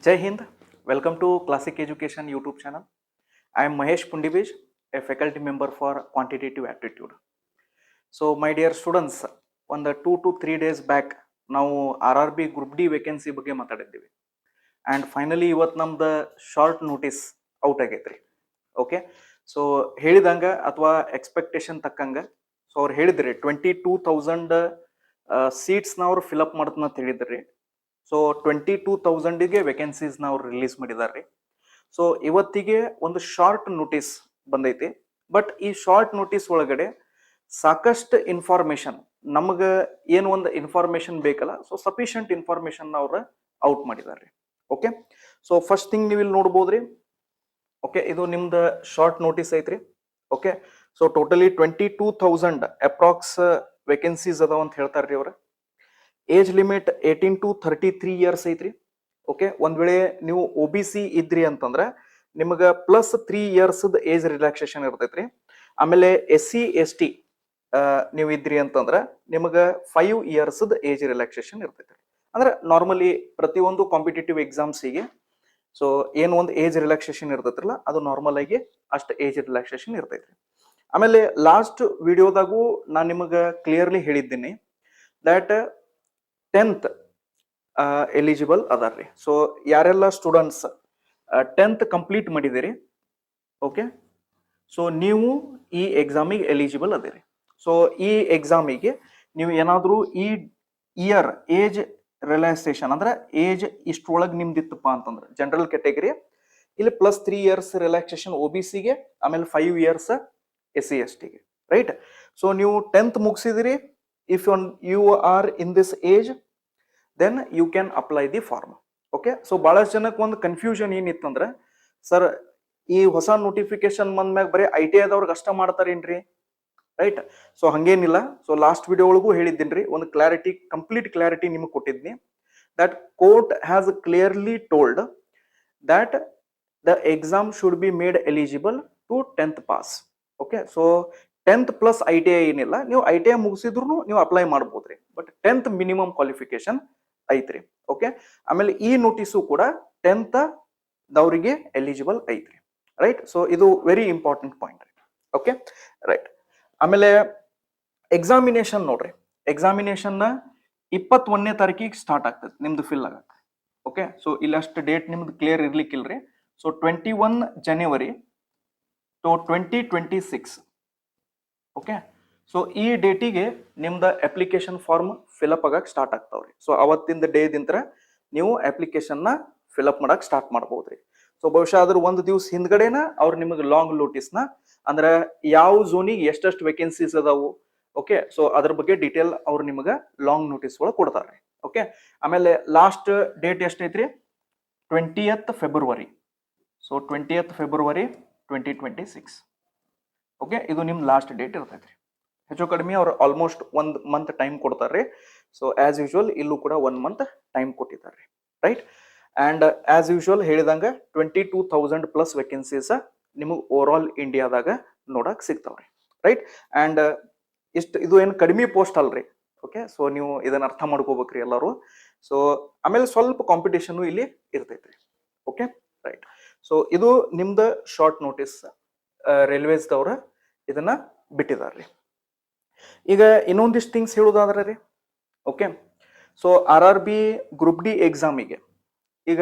Jai Hind, welcome to Classic Education YouTube channel. I am Mahesh Pundibij, a faculty member for Quantitative Aptitude. So, my dear students, ಒಂದು 2 to 3 days back ನಾವು RRB group D vacancy ಬಗ್ಗೆ ಮಾತಾಡಿದ್ದೀವಿ and finally ಇವತ್ತು ನಮ್ದು short notice out ಆಗೈತ್ರಿ. Okay, so ಹೇಳಿದಂಗೆ ಅಥವಾ expectation ತಕ್ಕಂಗೆ so ಅವ್ರು ಹೇಳಿದ್ರಿ 22,000 ಸೀಟ್ಸ್ನ ಅವ್ರು ಫಿಲಪ್ ಮಾಡ್ತಂತ ಹೇಳಿದ್ರಿ. ಸೊ 22,000ಗೆ ವೇಕೆನ್ಸೀಸ್ನ ಅವ್ರು ರಿಲೀಸ್ ಮಾಡಿದಾರ್ರಿ. ಸೊ ಇವತ್ತಿಗೆ ಒಂದು ಶಾರ್ಟ್ ನೋಟಿಸ್ ಬಂದೈತಿ. ಬಟ್ ಈ ಶಾರ್ಟ್ ನೋಟಿಸ್ ಒಳಗಡೆ ಸಾಕಷ್ಟು ಇನ್ಫಾರ್ಮೇಶನ್ ನಮಗೆ ಏನು ಒಂದು ಇನ್ಫಾರ್ಮೇಶನ್ ಬೇಕಲ್ಲ, ಸೊ ಸಫಿಷಿಯಂಟ್ ಇನ್ಫಾರ್ಮೇಶನ್ ಅವ್ರ ಔಟ್ ಮಾಡಿದಾರ್ರಿ. ಓಕೆ, ಸೊ ಫಸ್ಟ್ ಥಿಂಗ್ ನೀವು ಇಲ್ಲಿ ನೋಡ್ಬೋದ್ರಿ. ಓಕೆ, ಇದು ನಿಮ್ದು ಶಾರ್ಟ್ ನೋಟಿಸ್ ಐತ್ರಿ. Okay, so totally 22,000 approx vacancies ಅದಾವ ಅಂತ ಹೇಳ್ತಾರ್ರಿ ಅವ್ರ. ಏಜ್ ಲಿಮಿಟ್ 18 to 33 ಇಯರ್ಸ್ ಐತ್ರಿ. ಓಕೆ, ಒಂದ್ ವೇಳೆ ನೀವು OBC ಇದ್ರಿ ಅಂತಂದ್ರೆ ನಿಮಗೆ ಪ್ಲಸ್ 3 ಇಯರ್ಸ್ ಏಜ್ ರಿಲ್ಯಾಕ್ಸೇಷನ್ ಇರ್ತೈತ್ರಿ. ಆಮೇಲೆ SC/ST ನೀವು ಇದ್ರಿ ಅಂತಂದ್ರೆ ನಿಮಗೆ 5 ಇಯರ್ಸ್ ಏಜ್ ರಿಲ್ಯಾಕ್ಸೇಷನ್ ಇರ್ತೈತ್ರಿ. ಅಂದ್ರೆ ನಾರ್ಮಲಿ ಪ್ರತಿಯೊಂದು ಕಾಂಪಿಟೇಟಿವ್ ಎಕ್ಸಾಮ್ಸಿಗೆ ಸೊ ಏನು ಒಂದು ಏಜ್ ರಿಲ್ಯಾಕ್ಸೇಷನ್ ಇರ್ತೈತ್ರಲ್ಲ ಅದು ನಾರ್ಮಲ್ ಆಗಿ ಅಷ್ಟು ಏಜ್ ರಿಲ್ಯಾಕ್ಸೇಷನ್ ಇರ್ತೈತ್ರಿ. ಆಮೇಲೆ ಲಾಸ್ಟ್ ವಿಡಿಯೋದಾಗೂ ನಾನು ನಿಮಗೆ ಕ್ಲಿಯರ್ಲಿ ಹೇಳಿದ್ದೀನಿ ದಟ್ 10th ಎಲಿಜಿಬಲ್ ಅದಾರ್ರಿ. ಸೊ ಯಾರೆಲ್ಲ ಸ್ಟೂಡೆಂಟ್ಸ್ 10th ಕಂಪ್ಲೀಟ್ ಮಾಡಿದಿರಿ, ಓಕೆ, ಸೊ ನೀವು ಈ ಎಕ್ಸಾಮಿಗೆ ಎಲಿಜಿಬಲ್ ಅದಿರಿ. ಸೊ ಈ ಎಕ್ಸಾಮಿಗೆ ನೀವು ಏನಾದರೂ ಈ ಇಯರ್ ಏಜ್ ರಿಲ್ಯಾಕ್ಸೇಷನ್ ಅಂದ್ರೆ ಏಜ್ ಇಷ್ಟೊಳಗೆ ನಿಮ್ದಿತ್ತಪ್ಪ ಅಂತಂದ್ರೆ ಜನರಲ್ ಕ್ಯಾಟಗರಿ ಇಲ್ಲಿ ಪ್ಲಸ್ 3 ಇಯರ್ಸ್ ರಿಲ್ಯಾಕ್ಸೇಷನ್ OBCಗೆ, ಆಮೇಲೆ 5 ಇಯರ್ಸ್ SC/STಗೆ, ರೈಟ್. ಸೊ ನೀವು 10th ಮುಗಿಸಿದಿರಿ, if you are in this age then you can apply the form. Okay, so ಬಹಳಷ್ಟು ಜನಕ್ಕೆ ಒಂದು ಕನ್ಫ್ಯೂಷನ್ ಏನಿತ್ತಂದ್ರೆ ಸರ್ ಈ ಹೊಸ ನೋಟಿಫಿಕೇಶನ್ ಬಂದ್ಮ್ಯಾಗ ಬರೀ ITI ಆದವ್ರಿಗೆ ಅಷ್ಟ ಮಾಡ್ತಾರೇನ್ರಿ, ರೈಟ್. ಸೊ ಹಂಗೇನಿಲ್ಲ. ಸೊ ಲಾಸ್ಟ್ ವಿಡಿಯೋ ಒಳಗೂ ಹೇಳಿದ್ದೀನಿ, ಒಂದು ಕ್ಲಾರಿಟಿ, ಕಂಪ್ಲೀಟ್ ಕ್ಲಾರಿಟಿ ನಿಮಗೆ ಕೊಟ್ಟಿದ್ನಿ. That court has clearly told that the exam should be made eligible to 10th pass. Okay, so 10th plus ITI ಏನಿಲ್ಲ, ನೀವು ITI ಮುಗಿಸಿದ್ರು ನೀವು ಅಪ್ಲೈ ಮಾಡ್ಬೋದ್ರಿ. ಬಟ್ 10th ಮಿನಿಮಮ್ ಕ್ವಾಲಿಫಿಕೇಶನ್ ಐತ್ರಿ. ಓಕೆ, ಆಮೇಲೆ ಈ ನೋಟಿಸು ಕೂಡ 10th ದವರಿಗೆ ಎಲಿಜಿಬಲ್ ಐತ್ರಿ, ರೈಟ್. ಸೊ ಇದು very important point. Okay, right. ಆಮೇಲೆ ಎಕ್ಸಾಮಿನೇಷನ್ ನೋಡ್ರಿ, ಎಕ್ಸಾಮಿನೇಷನ್ 21ನೇ ತಾರೀಕಿಗೆ ಸ್ಟಾರ್ಟ್ ಆಗ್ತದೆ ನಿಮ್ದು ಫಿಲ್ ಆಗತ್ತೆ. ಓಕೆ, ಸೊ ಇಲ್ಲಿ ಅಷ್ಟು ಡೇಟ್ ನಿಮ್ದು ಕ್ಲಿಯರ್ ಇರ್ಲಿಕ್ಕಿಲ್ರಿ. ಸೊ 21 ಜನವರಿ ಟು 2026. ಓಕೆ, ಸೊ ಈ ಡೇಟಿಗೆ ನಿಮ್ದು ಅಪ್ಲಿಕೇಶನ್ ಫಾರ್ಮ್ ಫಿಲಪ್ ಆಗಕ್ಕೆ ಸ್ಟಾರ್ಟ್ ಆಗ್ತಾವ್ರಿ. ಸೊ ಅವತ್ತಿಂದ ಡೇದಿಂತ್ರ ನೀವು ಅಪ್ಲಿಕೇಶನ್ನ ಫಿಲಪ್ ಮಾಡಕ್ ಸ್ಟಾರ್ಟ್ ಮಾಡ್ಬೋದ್ರಿ. ಸೊ ಬಹುಶಃ ಅದ್ರ ಒಂದು ದಿವಸ ಹಿಂದ್ಗಡೆನ ಅವ್ರು ನಿಮಗೆ ಲಾಂಗ್ ನೋಟಿಸ್ನ ಅಂದ್ರೆ ಯಾವ ಝೋನಿಗೆ ಎಷ್ಟೆಷ್ಟು ವೇಕೆನ್ಸೀಸ್ ಅದಾವು, ಓಕೆ, ಸೊ ಅದ್ರ ಬಗ್ಗೆ ಡೀಟೇಲ್ ಅವ್ರು ನಿಮಗೆ ಲಾಂಗ್ ನೋಟಿಸ್ ಒಳಗೆ ಕೊಡ್ತಾರೆ. ಓಕೆ, ಆಮೇಲೆ ಲಾಸ್ಟ್ ಡೇಟ್ ಎಷ್ಟೈತ್ರಿ, 20th February. So 20th February 2026. Okay, ಇದು ನಿಮ್ ಲಾಸ್ಟ್ ಡೇಟ್ ಇರ್ತೈತ್ರಿ. ಹೆಚ್ಚು ಕಡಿಮೆ ಅವ್ರು ಆಲ್ಮೋಸ್ಟ್ 1 ಮಂತ್ ಟೈಮ್ ಕೊಡ್ತಾರ್ರಿ. ಸೊ ಆಸ್ ಯೂಶುವಲ್ ಇಲ್ಲೂ ಕೂಡ 1 ಮಂತ್ ಟೈಮ್ ಕೊಟ್ಟಿದ್ದಾರೆ, ರೈಟ್. ಅಂಡ್ ಆಸ್ ಯೂಶುವಲ್ ಹೇಳಿದಂಗ 22,000 ಪ್ಲಸ್ ವೇಕೆನ್ಸೀಸ್ ನಿಮಗೆ ಓವರ್ ಆಲ್ ಇಂಡಿಯಾದಾಗ ನೋಡಕ್ ಸಿಗ್ತಾವ್ರಿ, ರೈಟ್. ಅಂಡ್ ಇಷ್ಟು ಇದು ಏನು ಕಡಿಮೆ ಪೋಸ್ಟ್ ಅಲ್ರಿ. ಓಕೆ, ಸೊ ನೀವು ಇದನ್ನ ಅರ್ಥ ಮಾಡ್ಕೋಬೇಕ್ರಿ ಎಲ್ಲರೂ. ಸೊ ಆಮೇಲೆ ಸ್ವಲ್ಪ ಕಾಂಪಿಟೇಷನ್ ಇಲ್ಲಿ ಇರ್ತೈತ್ರಿ. Okay, right. ಸೊ ಇದು ನಿಮ್ದು ಶಾರ್ಟ್ ನೋಟಿಸ್ ರೈಲ್ವೇಸ್ದವ್ರ ಇದನ್ನ ಬಿಟ್ಟಿದಾರ್ರಿ. ಈಗ ಇನ್ನೊಂದಿಷ್ಟು ಥಿಂಗ್ಸ್ ಹೇಳೋದಾದ್ರೆ ರೀ, okay, so RRB group D ಎಕ್ಸಾಮಿಗೆ ಈಗ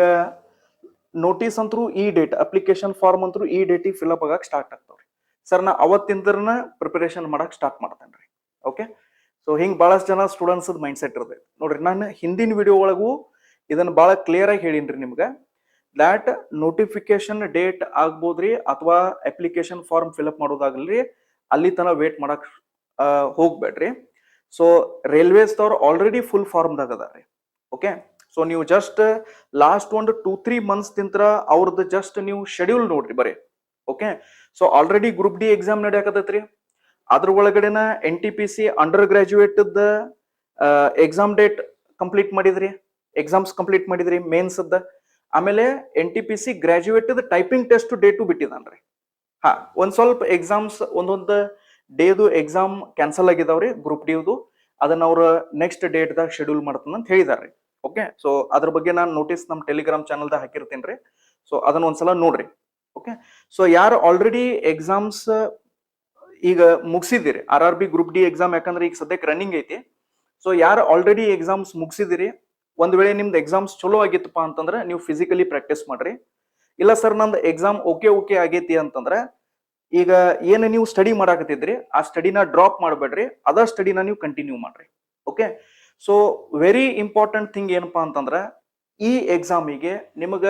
ನೋಟಿಸ್ ಅಂತರೂ ಈ ಡೇಟ್, ಅಪ್ಲಿಕೇಶನ್ ಫಾರ್ಮ್ ಅಂತರೂ ಈ ಡೇಟಿಗೆ ಫಿಲಪ್ ಆಗಕ್ಕೆ ಸ್ಟಾರ್ಟ್ ಆಗ್ತಾವ್ರಿ. ಸರ್ ನಾ ಅವತ್ತಿಂದ್ರನ ಪ್ರಿಪರೇಷನ್ ಮಾಡಕ್ ಸ್ಟಾರ್ಟ್ ಮಾಡ್ತೇನೆ ರೀ. ಓಕೆ, ಸೊ ಹಿಂಗೆ ಭಾಳಷ್ಟು ಜನ ಸ್ಟೂಡೆಂಟ್ಸ್ ಮೈಂಡ್ ಸೆಟ್ ಇರ್ತೈತೆ ನೋಡ್ರಿ. ನಾನು ಹಿಂದಿನ ವಿಡಿಯೋ ಒಳಗೂ ಇದನ್ನ ಭಾಳ ಕ್ಲಿಯರ್ ಆಗಿ ಹೇಳಿನ್ರಿ ನಿಮ್ಗೆ. ದ್ಯಾಟ್ ನೋಟಿಫಿಕೇಶನ್ ಡೇಟ್ ಆಗ್ಬೋದ್ರಿ ಅಥವಾ ಅಪ್ಲಿಕೇಶನ್ ಫಾರ್ಮ್ ಫಿಲಪ್ ಮಾಡೋದಾಗಲ್ರಿ, ಅಲ್ಲಿ ತನಕ ವೇಟ್ ಮಾಡಕ್ ಹೋಗ್ಬೇಡ್ರಿ. ಸೊ ರೈಲ್ವೇಸ್ದವ್ರು ಆಲ್ರೆಡಿ ಫುಲ್ ಫಾರ್ಮ್ದಾಗ ಅದಾರ್ರಿ. ಓಕೆ, ಸೊ ನೀವು ಜಸ್ಟ್ ಲಾಸ್ಟ್ ಒಂದು 2-3 ಮಂತ್ಸ್ ತಿಂತ್ರ ಅವ್ರದ್ದು ಜಸ್ಟ್ ನೀವು ಶೆಡ್ಯೂಲ್ ನೋಡ್ರಿ ಬರೀ. Okay, so already group D exam ನಡೆಯಕತ್ತೈತ್ರಿ. ಅದ್ರ ಒಳಗಡೆನ NTPC under graduate exam date complete ಮಾಡಿದ್ರಿ, ಎಕ್ಸಾಮ್ಸ್ ಕಂಪ್ಲೀಟ್ ಮಾಡಿದ್ರಿ ಮೇನ್ಸ್. ಆಮೇಲೆ NTPC graduate typing test date ಬಿಟ್ಟಿದಾನ್ರಿ. ಹಾ, ಒಂದ್ ಸ್ವಲ್ಪ ಎಕ್ಸಾಮ್ಸ್ ಒಂದೊಂದು ಡೇದು ಎಕ್ಸಾಮ್ ಕ್ಯಾನ್ಸಲ್ ಆಗಿದಾವ್ರಿ ಗ್ರೂಪ್ ಡಿದು. ಅದನ್ನ ಅವ್ರ ನೆಕ್ಸ್ಟ್ ಡೇಟ್ದಾಗ ಶೆಡ್ಯೂಲ್ ಮಾಡ್ತಾನ ಅಂತ ಹೇಳಿದಾರ್ರಿ. ಓಕೆ, ಸೊ ಅದ್ರ ಬಗ್ಗೆ ನಾನು ನೋಟಿಸ್ ನಮ್ಮ ಟೆಲಿಗ್ರಾಮ್ ಚಾನಲ್ದಾಗ ಹಾಕಿರ್ತೀನಿ ರೀ. ಸೊ ಅದನ್ನ ಒಂದ್ಸಲ ನೋಡ್ರಿ. ಓಕೆ, ಸೊ ಯಾರು ಆಲ್ರೆಡಿ ಎಕ್ಸಾಮ್ಸ್ ಈಗ ಮುಗಿಸಿದಿರಿ, RRB ಗ್ರೂಪ್ ಡಿ ಎಕ್ಸಾಮ್, ಯಾಕಂದ್ರೆ ಈಗ ಸದ್ಯಕ್ಕೆ ರನ್ನಿಂಗ್ ಐತಿ. ಸೊ ಯಾರು ಆಲ್ರೆಡಿ ಎಕ್ಸಾಮ್ಸ್ ಮುಗಿಸಿದಿರಿ, ಒಂದ್ ವೇಳೆ ನಿಮ್ದು ಎಕ್ಸಾಮ್ಸ್ ಚಲೋ ಆಗಿತ್ತಪ್ಪ ಅಂತಂದ್ರೆ ನೀವು ಫಿಸಿಕಲಿ ಪ್ರಾಕ್ಟೀಸ್ ಮಾಡ್ರಿ. ಇಲ್ಲ ಸರ್ ನಂದು ಎಕ್ಸಾಮ್ ಓಕೆ ಆಗೈತಿ ಅಂತಂದ್ರೆ ಈಗ ಏನು ನೀವು ಸ್ಟಡಿ ಮಾಡಾಕತ್ತಿದ್ರಿ ಆ ಸ್ಟಡಿನ ಡ್ರಾಪ್ ಮಾಡಬೇಡ್ರಿ, ಅದ ಸ್ಟಡಿನ ನೀವು ಕಂಟಿನ್ಯೂ ಮಾಡ್ರಿ. Okay, so very important thing ಏನಪ್ಪಾ ಅಂತಂದ್ರ ಈ ಎಕ್ಸಾಮಿಗೆ ನಿಮಗ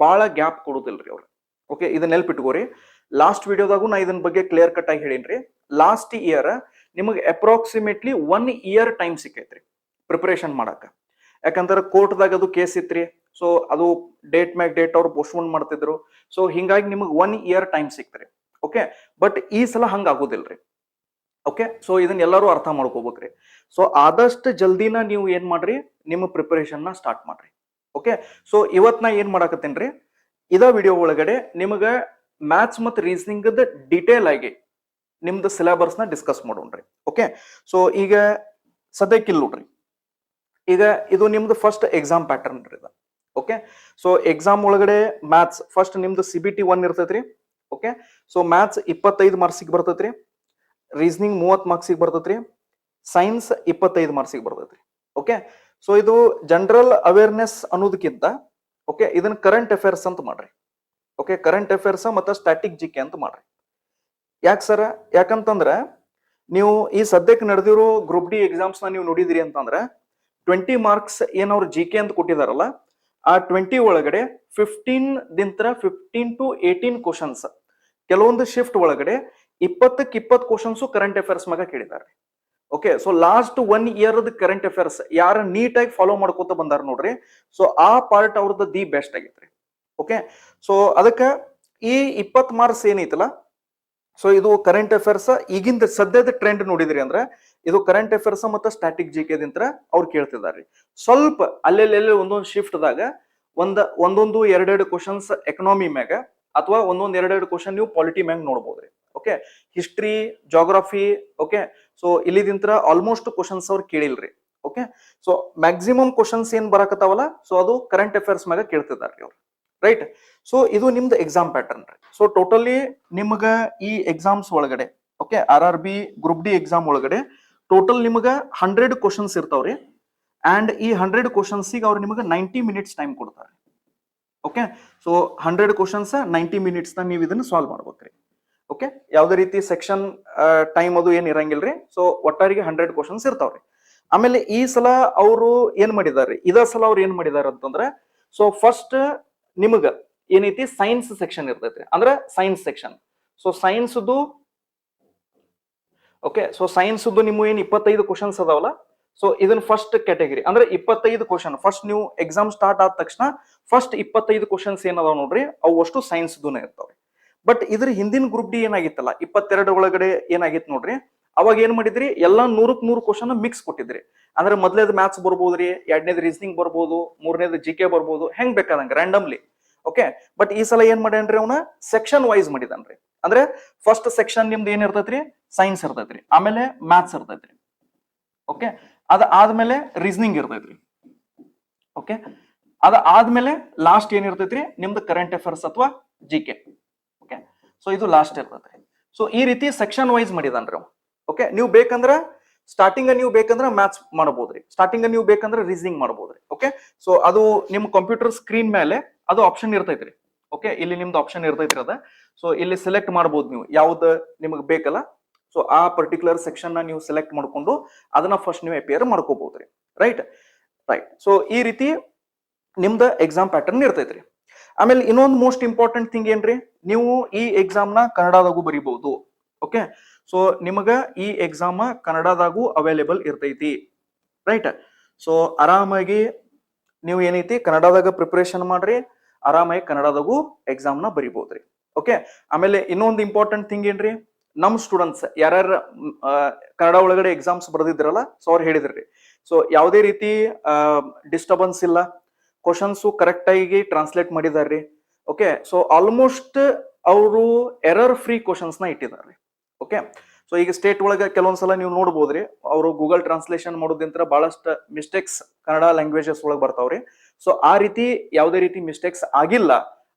ಬಾಳ ಗ್ಯಾಪ್ ಕೊಡುದಿಲ್ರಿ ಅವ್ರು. ಓಕೆ, ಇದನ್ನ ನೆಲ್ಪಿಟ್ಕೋರಿ. ಲಾಸ್ಟ್ ವಿಡಿಯೋದಾಗೂ ನಾ ಇದನ್ನ ಬಗ್ಗೆ ಕ್ಲಿಯರ್ ಕಟ್ ಆಗಿ ಹೇಳೀನ್ರಿ. ಲಾಸ್ಟ್ ಇಯರ್ ನಿಮಗೆ ಅಪ್ರಾಕ್ಸಿಮೇಟ್ಲಿ 1 ಇಯರ್ ಟೈಮ್ ಸಿಕ್ಕೈತ್ರಿ ಪ್ರಿಪರೇಷನ್ ಮಾಡಾಕ. ಯಾಕಂದ್ರೆ ಕೋರ್ಟ್ದಾಗ ಅದು ಕೇಸ್ ಇತ್ರಿ. ಸೊ ಅದು ಡೇಟ್ ಮ್ಯಾಗ್ ಡೇಟ್ ಅವ್ರು ಪೋಸ್ಟ್ಪೋನ್ ಮಾಡ್ತಿದ್ರು. ಸೊ ಹಿಂಗಾಗಿ ನಿಮಗೆ 1 ಇಯರ್ ಟೈಮ್ ಸಿಕ್ತ್ರಿ. ಓಕೆ, ಬಟ್ ಈ ಸಲ ಹಂಗ ಆಗೋದಿಲ್ರಿ. ಓಕೆ, ಸೊ ಇದನ್ನ ಎಲ್ಲರೂ ಅರ್ಥ ಮಾಡ್ಕೋಬೇಕ್ರಿ. ಸೊ ಆದಷ್ಟು ಜಲ್ದಿನ ನೀವು ಏನ್ ಮಾಡ್ರಿ, ನಿಮ್ಮ ಪ್ರಿಪರೇಷನ್ ನ ಸ್ಟಾರ್ಟ್ ಮಾಡ್ರಿ. ಓಕೆ, ಸೊ ಇವತ್ ನಾ ಏನ್ ಮಾಡಾಕತ್ತೇನ್ರಿ, ಇದ ವಿಡಿಯೋ ಒಳಗಡೆ ನಿಮಗ ಮ್ಯಾಥ್ಸ್ ಮತ್ತು ರೀಸನಿಂಗ್ ಡಿಟೇಲ್ ಆಗಿ ನಿಮ್ದು ಸಿಲೆಬಸ್ ನ ಡಿಸ್ಕಸ್ ಮಾಡೋಣ್ರಿ. ಓಕೆ, ಸೊ ಈಗ ಸದ್ಯಕ್ಕೆ ಇಲ್ಲಿ ನೋಡ್ರಿ, ಈಗ ಇದು ನಿಮ್ದು ಫಸ್ಟ್ ಎಕ್ಸಾಮ್ ಪ್ಯಾಟರ್ನ್ ರೀ. ಓಕೆ, ಸೊ ಎಕ್ಸಾಮ್ ಒಳಗಡೆ ಮ್ಯಾಥ್ಸ್ ಫಸ್ಟ್ ನಿಮ್ದು CBT 1 ಇರ್ತೈತ್ರಿ. ಓಕೆ, ಸೊ ಮ್ಯಾಥ್ಸ್ 25 ಮಾರ್ಕ್ಸಿಗೆ ಬರ್ತೈತ್ರಿ, ರೀಸನಿಂಗ್ 30 ಮಾರ್ಕ್ಸಿಗೆ ಬರ್ತೈತ್ರಿ, ಸೈನ್ಸ್ 25 ಮಾರ್ಕ್ಸಿಗೆ ಬರ್ತೈತ್ರಿ. ಓಕೆ, ಸೊ ಇದು ಜನರಲ್ ಅವೇರ್ನೆಸ್ ಅನ್ನೋದಕ್ಕಿಂತ ಓಕೆ ಇದನ್ನ ಕರೆಂಟ್ ಅಫೇರ್ಸ್ ಅಂತ ಮಾಡ್ರಿ. ಓಕೆ, ಕರೆಂಟ್ ಅಫೇರ್ಸ್ ಮತ್ತು ಸ್ಟ್ಯಾಟಿಕ್ GK ಅಂತ ಮಾಡ್ರಿ. ಯಾಕೆ ಸರ್, ಯಾಕಂತಂದ್ರ ನೀವು ಈ ಸದ್ಯಕ್ಕೆ ನಡೆದಿರೋ ಗ್ರೂಪ್ ಡಿ ಎಕ್ಸಾಮ್ಸ್ ನ ನೀವು ನೋಡಿದಿರಿ ಅಂತಂದ್ರೆ 20 ಮಾರ್ಕ್ಸ್ ಏನ್ ಅವ್ರು GK ಅಂತ ಕೊಟ್ಟಿದಾರಲ್ಲ, ಆ 20 ಒಳಗಡೆ 15 to 18 ಕ್ವಶನ್ಸ್ ಕೆಲವೊಂದು ಶಿಫ್ಟ್ ಒಳಗಡೆ 20ಕ್ಕೆ 20 ಕ್ವಶನ್ಸ್ ಕರೆಂಟ್ ಅಫೇರ್ಸ್ ಮ್ಯಾಗ ಕೇಳಿದ್ದಾರೆ. Okay, so last 1 year current affairs ಯಾರ ನೀಟಾಗಿ ಫಾಲೋ ಮಾಡ್ಕೋತ ಬಂದಾರ ನೋಡ್ರಿ, ಸೊ ಆ ಪಾರ್ಟ್ ಅವ್ರದ್ದು ದಿ ಬೆಸ್ಟ್ ಆಗಿತ್ರಿ. ಓಕೆ, ಸೊ ಅದಕ್ಕೆ ಈ 20 ಮಾರ್ಕ್ಸ್ ಏನೈತಲ್ಲ, ಸೊ ಇದು ಕರೆಂಟ್ ಅಫೇರ್ಸ್ ಈಗಿಂದ ಸದ್ಯದ ಟ್ರೆಂಡ್ ನೋಡಿದ್ರಿ ಅಂದ್ರೆ ಇದು ಕರೆಂಟ್ ಅಫೇರ್ಸ್ ಮತ್ತು ಸ್ಟ್ಯಾಟಿಕ್ GK ದಿಂತ್ರ ಅವ್ರು ಕೇಳ್ತಿದಾರ್ರಿ. ಸ್ವಲ್ಪ ಅಲ್ಲೆಲ್ಲೆಲ್ಲಿ ಒಂದೊಂದು ಶಿಫ್ಟ್ ದಾಗ ಒಂದೊಂದು ಎರಡೆರಡು ಕ್ವಶನ್ಸ್ ಎಕನಾಮಿ ಮ್ಯಾಗ ಅಥವಾ ಒಂದೊಂದು ಎರಡೆರಡು ಕ್ವಶನ್ ನೀವು ಪಾಲಿಟಿ ಮ್ಯಾಗ ನೋಡ್ಬೋದ್ರಿ. Okay, history, geography. Okay, so ಇಲ್ಲಿದಿಂತ್ರ ಆಲ್ಮೋಸ್ಟ್ ಕ್ವಶನ್ಸ್ ಅವ್ರು ಕೇಳಿಲ್ರಿ. ಓಕೆ, ಸೊ ಮ್ಯಾಕ್ಸಿಮಮ್ ಕ್ವಶನ್ಸ್ ಏನ್ ಬರಕತ್ತಾವಲ್ಲ, ಸೊ ಅದು ಕರೆಂಟ್ ಅಫೇರ್ಸ್ ಮ್ಯಾಗ ಕೇಳ್ತಿದಾರ್ರಿ ಅವ್ರು. ರೈಟ್, ಸೊ ಇದು ನಿಮ್ದು ಎಕ್ಸಾಮ್ ಪ್ಯಾಟರ್ನ್ ರೀ. ಸೊ ಟೋಟಲಿ ನಿಮ್ಗ ಈ ಎಕ್ಸಾಮ್ಸ್ ಒಳಗಡೆ okay RRB group D exam ಒಳಗಡೆ ಟೋಟಲ್ ನಿಮ್ಗ 100 ಕ್ವಶನ್ಸ್ ಇರ್ತಾವ್ರಿ. ಅಂಡ್ ಈ 100 ಕ್ವಶನ್ಸಿಗೆ ಅವ್ರು ನಿಮ್ಗೆ 90 ಮಿನಿಟ್ಸ್ ಟೈಮ್ ಕೊಡ್ತಾರೆ. ಓಕೆ, ಸೊ 100 ಕ್ವಶನ್ಸ್ 90 ಮಿನಿಟ್ಸ್ ನ ನೀವು ಇದನ್ನ ಸಾಲ್ವ್ ಮಾಡ್ಬೇಕ್ರಿ. ಓಕೆ, ಯಾವುದೇ ರೀತಿ ಸೆಕ್ಷನ್ ಟೈಮ್ ಅದು ಏನ್ ಇರಂಗಿಲ್ರಿ. ಸೊ ಒಟ್ಟಾರಿಗೆ 100 ಕ್ವಶನ್ಸ್ ಇರ್ತಾವ್ರಿ. ಆಮೇಲೆ ಈ ಸಲ ಅವರು ಏನ್ ಮಾಡಿದಾರೆ, ಇದ ಸಲ ಅವ್ರು ಏನ್ ಮಾಡಿದಾರೆ ಅಂತಂದ್ರೆ, ಸೊ ಫಸ್ಟ್ ನಿಮಗ ಏನೈತಿ ಸೈನ್ಸ್ ಸೆಕ್ಷನ್ ಇರ್ತೈತಿ, ಅಂದ್ರೆ ಸೈನ್ಸ್ ಸೆಕ್ಷನ್. ಸೊ ಸೈನ್ಸ್ದು ಓಕೆ, ಸೊ ಸೈನ್ಸ್ದು ನಿಮ್ಮ ಏನ್ 25 ಕ್ವಶನ್ಸ್ ಅದಾವಲ್ಲ, ಸೊ ಇದನ್ನ ಫಸ್ಟ್ ಕ್ಯಾಟಗರಿ ಅಂದ್ರೆ 25 ಕ್ವಶನ್. ಫಸ್ಟ್ ನೀವು ಎಕ್ಸಾಮ್ ಸ್ಟಾರ್ಟ್ ಆದ ತಕ್ಷಣ ಫಸ್ಟ್ 25 ಕ್ವಶನ್ಸ್ ಏನದಾವ ನೋಡ್ರಿ, ಅವು ಅಷ್ಟು ಸೈನ್ಸ್ದುನೇ ಇರ್ತಾವ್ರಿ. ಬಟ್ ಇದ್ರ ಹಿಂದಿನ ಗ್ರೂಪ್ ಡಿ ಏನಾಗಿತ್ತಲ್ಲ 22 ಒಳಗಡೆ ಏನಾಗಿತ್ತು ನೋಡ್ರಿ, ಅವಾಗ ಏನ್ ಮಾಡಿದ್ರಿ, ಎಲ್ಲಾ 100ಕ್ಕೆ 100 ಕ್ವಶನ್ ಮಿಕ್ಸ್ ಕೊಟ್ಟಿದ್ರಿ. ಅಂದ್ರೆ ಮೊದಲೇದು ಮ್ಯಾಥ್ಸ್ ಬರ್ಬೋದ್ರಿ, ಎರಡನೇದು ರೀಸನಿಂಗ್ ಬರ್ಬೋದು, ಮೂರನೇದು GK ಬರ್ಬೋದು, ಹೆಂಗ್ ಬೇಕಾದಂಗ ರ್ಯಾಂಡಮ್ಲಿ. ಓಕೆ, ಬಟ್ ಈ ಸಲ ಏನ್ ಮಾಡ್ಯಾನ್ರಿ, ಅವನ ಸೆಕ್ಷನ್ ವೈಸ್ ಮಾಡಿದಾನ್ರಿ. ಅಂದ್ರೆ ಫಸ್ಟ್ ಸೆಕ್ಷನ್ ನಿಮ್ದು ಏನ್ ಇರ್ತೈತ್ರಿ, ಸೈನ್ಸ್ ಇರ್ತೈತ್ರಿ, ಆಮೇಲೆ ಮ್ಯಾಥ್ಸ್ ಇರ್ತೈತ್ರಿ. ಓಕೆ, ಅದ ಆದ್ಮೇಲೆ ರೀಸನಿಂಗ್ ಇರ್ತೈತ್ರಿ. ಓಕೆ, ಅದ ಆದ್ಮೇಲೆ ಲಾಸ್ಟ್ ಏನ್ ಇರ್ತೈತ್ರಿ, ನಿಮ್ದು ಕರೆಂಟ್ ಅಫೇರ್ಸ್ ಅಥವಾ GK. ಓಕೆ, ಸೊ ಇದು ಲಾಸ್ಟ್ ಇರ್ತೈತ್ರಿ. ಸೊ ಈ ರೀತಿ ಸೆಕ್ಷನ್ ವೈಸ್ ಮಾಡಿದಾನ್ರಿ ಅವ. ಓಕೆ, ನೀವು ಬೇಕಂದ್ರ ಸ್ಟಾರ್ಟಿಂಗ್ ನೀವು ಬೇಕಂದ್ರ ಮ್ಯಾಥ್ಸ್ ಮಾಡಬಹುದ್ರಿ, ಸ್ಟಾರ್ಟಿಂಗ್ ನೀವು ಬೇಕಂದ್ರೆ ರೀಸನಿಂಗ್ ಮಾಡಬಹುದ್ರಿ. ಓಕೆ, ಸೊ ಅದು ನಿಮ್ ಕಂಪ್ಯೂಟರ್ ಸ್ಕ್ರೀನ್ ಮೇಲೆ ಅದು ಆಪ್ಷನ್ ಇರ್ತೈತ್ರಿ. ಓಕೆ, ಇಲ್ಲಿ ನಿಮ್ದು ಆಪ್ಷನ್ ಇರ್ತೈತ್ರಿ ಅದ. ಸೊ ಇಲ್ಲಿ ಸೆಲೆಕ್ಟ್ ಮಾಡಬಹುದು ನೀವು ಯಾವ್ದು ನಿಮಗೆ ಬೇಕಲ್ಲ. ಸೊ ಆ ಪರ್ಟಿಕ್ಯುಲರ್ ಸೆಕ್ಷನ್ ನ ನೀವು ಸೆಲೆಕ್ಟ್ ಮಾಡ್ಕೊಂಡು ಅದನ್ನ ಫಸ್ಟ್ ನೀವು ಅಪಿಯರ್ ಮಾಡ್ಕೋಬಹುದ್ರಿ. ರೈಟ್. ಸೊ ಈ ರೀತಿ ನಿಮ್ದ ಎಕ್ಸಾಮ್ ಪ್ಯಾಟರ್ನ್ ಇರ್ತೈತ್ರಿ. ಆಮೇಲೆ ಇನ್ನೊಂದು ಮೋಸ್ಟ್ ಇಂಪಾರ್ಟೆಂಟ್ ಥಿಂಗ್ ಏನ್ರಿ, ನೀವು ಈ ಎಕ್ಸಾಮ್ ನ ಕನ್ನಡದಾಗೂ ಬರಿಬಹುದು. ಓಕೆ, ಸೊ ನಿಮಗ ಈ ಎಕ್ಸಾಮ್ ಕನ್ನಡದಾಗೂ ಅವೈಲೇಬಲ್ ಇರ್ತೈತಿ. ರೈಟ್. ಸೊ ಆರಾಮಾಗಿ ನೀವು ಏನೈತಿ ಕನ್ನಡದಾಗ ಪ್ರಿಪರೇಷನ್ ಮಾಡ್ರಿ, ಆರಾಮಾಗಿ ಕನ್ನಡದಾಗೂ ಎಕ್ಸಾಮ್ ನ ಬರಿಬಹುದ್ರಿ. ಓಕೆ, ಆಮೇಲೆ ಇನ್ನೊಂದು ಇಂಪಾರ್ಟೆಂಟ್ ಥಿಂಗ್ ಏನ್ರಿ, ನಮ್ ಸ್ಟೂಡೆಂಟ್ಸ್ ಯಾರ್ಯಾರ ಕನ್ನಡ ಒಳಗಡೆ ಎಕ್ಸಾಮ್ಸ್ ಬರ್ದಿದ್ರಲ್ಲ, ಸೊ ಅವ್ರು ಹೇಳಿದ್ರಿ, ಸೊ ಯಾವುದೇ ರೀತಿ ಡಿಸ್ಟರ್ಬೆನ್ಸ್ ಇಲ್ಲ, ಕ್ವಶನ್ಸ್ ಕರೆಕ್ಟ್ ಆಗಿ ಟ್ರಾನ್ಸ್ಲೇಟ್ ಮಾಡಿದಾರ್ರಿ. ಓಕೆ, ಸೊ ಆಲ್ಮೋಸ್ಟ್ ಅವರು ಎರರ್ ಫ್ರೀ ಕ್ವಶನ್ಸ್ ನ ಇಟ್ಟಿದ್ದಾರೆ. ಓಕೆ, ಸೊ ಈಗ ಸ್ಟೇಟ್ ಒಳಗೆ ಕೆಲವೊಂದ್ಸಲ ನೀವು ನೋಡ್ಬೋದ್ರಿ, ಅವರು ಗೂಗಲ್ ಟ್ರಾನ್ಸ್ಲೇಷನ್ ಮಾಡೋದಿಂತ್ರ ಬಹಳಷ್ಟು ಮಿಸ್ಟೇಕ್ಸ್ ಕನ್ನಡ ಲ್ಯಾಂಗ್ವೇಜಸ್ ಒಳಗೆ ಬರ್ತಾವ್ರಿ. ಸೊ ಆ ರೀತಿ ಯಾವುದೇ ರೀತಿ ಮಿಸ್ಟೇಕ್ಸ್ ಆಗಿಲ್ಲ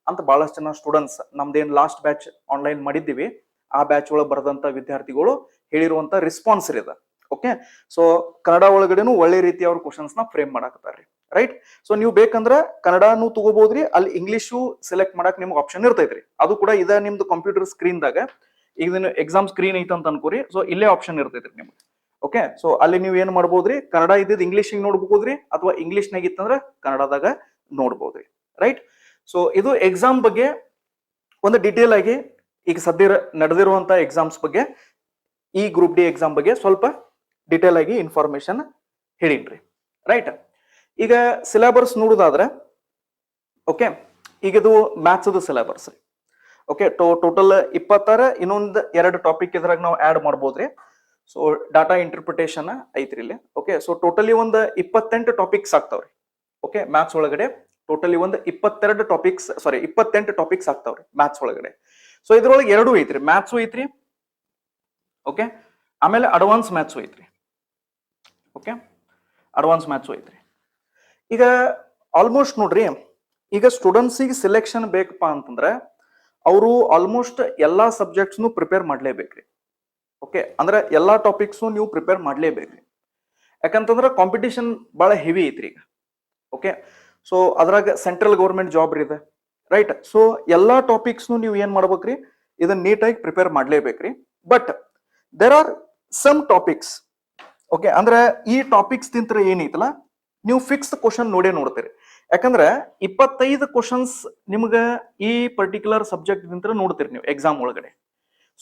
ಅಂತ ಬಹಳಷ್ಟು ಜನ ಸ್ಟೂಡೆಂಟ್ಸ್ ನಮ್ದೇನ್ ಲಾಸ್ಟ್ ಬ್ಯಾಚ್ ಆನ್ಲೈನ್ ಮಾಡಿದ್ದೀವಿ ಆ ಬ್ಯಾಚ್ ಒಳಗೆ ಬರೆದಂತ ವಿದ್ಯಾರ್ಥಿಗಳು ಹೇಳಿರುವಂತ ರೆಸ್ಪಾನ್ಸ್ ಇದೆ. ಓಕೆ, ಸೊ ಕನ್ನಡ ಒಳಗಡೆನು ಒಳ್ಳೆ ರೀತಿ ಅವ್ರ ಕ್ವಶನ್ಸ್ ನ ಫ್ರೇಮ್ ಮಾಡಾಕತ್ತಾರ್ರಿ. ರೈಟ್, ಸೊ ನೀವು ಬೇಕಂದ್ರ ಕನ್ನಡನು ತಗೋಬಹುದ್ರಿ, ಅಲ್ಲಿ ಇಂಗ್ಲಿಷು ಸೆಲೆಕ್ಟ್ ಮಾಡಕ್ ನಿಮ್ಗೆ ಆಪ್ಷನ್ ಇರ್ತೈತ್ರಿ. ಅದು ಕೂಡ ಇದ ನಿಮ್ದು ಕಂಪ್ಯೂಟರ್ ಸ್ಕ್ರೀನ್ ದಾಗ ಈಗ ಎಕ್ಸಾಮ್ ಸ್ಕ್ರೀನ್ ಐತೆ ಅಂತ ಅನ್ಕೋರಿ. ಸೊ ಇಲ್ಲೇ ಆಪ್ಷನ್ ಇರ್ತೈತ್ರಿ ನಿಮ್ಗೆ. ಓಕೆ, ಸೊ ಅಲ್ಲಿ ನೀವು ಏನ್ ಮಾಡ್ಬೋದ್ರಿ, ಕನ್ನಡ ಇದ್ದಿದ್ ಇಂಗ್ಲಿಷ್ ನೋಡ್ಬೋದ್ರಿ, ಅಥವಾ ಇಂಗ್ಲಿಷ್ ನಾಗ ಇತ್ತಂದ್ರ ಕನ್ನಡದಾಗ ನೋಡ್ಬೋದ್ರಿ. ರೈಟ್, ಸೊ ಇದು ಎಕ್ಸಾಮ್ ಬಗ್ಗೆ ಒಂದು ಡಿಟೇಲ್ ಆಗಿ ಈಗ ಸದ್ಯ ನಡೆದಿರುವಂತ ಎಕ್ಸಾಮ್ಸ್ ಬಗ್ಗೆ, ಈ ಗ್ರೂಪ್ ಡಿ ಎಕ್ಸಾಮ್ ಬಗ್ಗೆ ಸ್ವಲ್ಪ ಡಿಟೇಲ್ ಆಗಿ ಇನ್ಫಾರ್ಮೇಶನ್ ಹೇಳಿನ್ರಿ. ರೈಟ್, ಈಗ ಸಿಲೆಬಸ್ ನೋಡುದಾದ್ರೆ ಓಕೆ, ಈಗ ಇದು ಮ್ಯಾಥ್ಸ್ ಸಿಲೆಬಸ್ ರೀ. ಓಕೆ, ಟೋಟಲ್ 26 ಇನ್ನೊಂದು 2 ಟಾಪಿಕ್ ಇದ್ರಾಗ ನಾವು ಆಡ್ ಮಾಡ್ಬೋದ್ರಿ. ಸೊ ಡಾಟಾ ಇಂಟರ್ಪ್ರಿಟೇಷನ್ ಐತ್ರಿ ಇಲ್ಲಿ. ಓಕೆ, ಸೊ ಟೋಟಲಿ ಒಂದು 28 ಟಾಪಿಕ್ಸ್ ಆಗ್ತಾವ್ರಿ. ಓಕೆ, ಮ್ಯಾಥ್ಸ್ ಒಳಗಡೆ ಟೋಟಲಿ ಒಂದು 28 ಟಾಪಿಕ್ಸ್ ಆಗ್ತಾವ್ರಿ ಮ್ಯಾಥ್ಸ್ ಒಳಗಡೆ. ಸೊ ಇದ್ರೊಳಗೆ 2 ಐತ್ರಿ, ಮ್ಯಾಥ್ಸ್ ಐತ್ರಿ. ಓಕೆ, ಆಮೇಲೆ ಅಡ್ವಾನ್ಸ್ ಮ್ಯಾಥ್ಸ್ ಐತ್ರಿ. ಓಕೆ, ಅಡ್ವಾನ್ಸ್ ಮ್ಯಾಥ್ಸ್ ಐತ್ರಿ. ಈಗ ಆಲ್ಮೋಸ್ಟ್ ನೋಡ್ರಿ, ಈಗ ಸ್ಟೂಡೆಂಟ್ಸಿಗೆ ಸೆಲೆಕ್ಷನ್ ಬೇಕಪ್ಪ ಅಂತಂದ್ರೆ ಅವರು ಆಲ್ಮೋಸ್ಟ್ ಎಲ್ಲಾ ಸಬ್ಜೆಕ್ಟ್ಸ್ನು ಪ್ರಿಪೇರ್ ಮಾಡ್ಲೇಬೇಕ್ರಿ. ಓಕೆ, ಅಂದ್ರೆ ಎಲ್ಲಾ ಟಾಪಿಕ್ಸ್ ನೀವು ಪ್ರಿಪೇರ್ ಮಾಡ್ಲೇಬೇಕ್ರಿ. ಯಾಕಂತಂದ್ರೆ ಕಾಂಪಿಟೇಷನ್ ಬಹಳ ಹೆವಿ ಐತ್ರಿ ಈಗ. ಓಕೆ, ಸೊ ಅದ್ರಾಗ ಸೆಂಟ್ರಲ್ ಗೌರ್ಮೆಂಟ್ ಜಾಬ್ ಇದೆ. ರೈಟ್, ಸೊ ಎಲ್ಲಾ ಟಾಪಿಕ್ಸ್ನು ನೀವು ಏನ್ ಮಾಡ್ಬೇಕ್ರಿ, ಇದನ್ನ ನೀಟಾಗಿ ಪ್ರಿಪೇರ್ ಮಾಡ್ಲೇಬೇಕ್ರಿ. But there are some topics. Okay, ಅಂದ್ರೆ ಈ ಟಾಪಿಕ್ಸ್ ತಿಂತ್ರ ಏನೈತಲ್ಲ ನೀವು ಫಿಕ್ಸ್ಡ್ ಕ್ವಶನ್ ನೋಡ್ತೀರಿ. ಯಾಕಂದ್ರೆ 25 ಕ್ವಶನ್ಸ್ ನಿಮ್ಗ ಈ ಪರ್ಟಿಕ್ಯುಲರ್ ಸಬ್ಜೆಕ್ಟ್ ನಿಂತ್ರ ನೋಡ್ತೀರಿ ನೀವು ಎಕ್ಸಾಮ್ ಒಳಗಡೆ.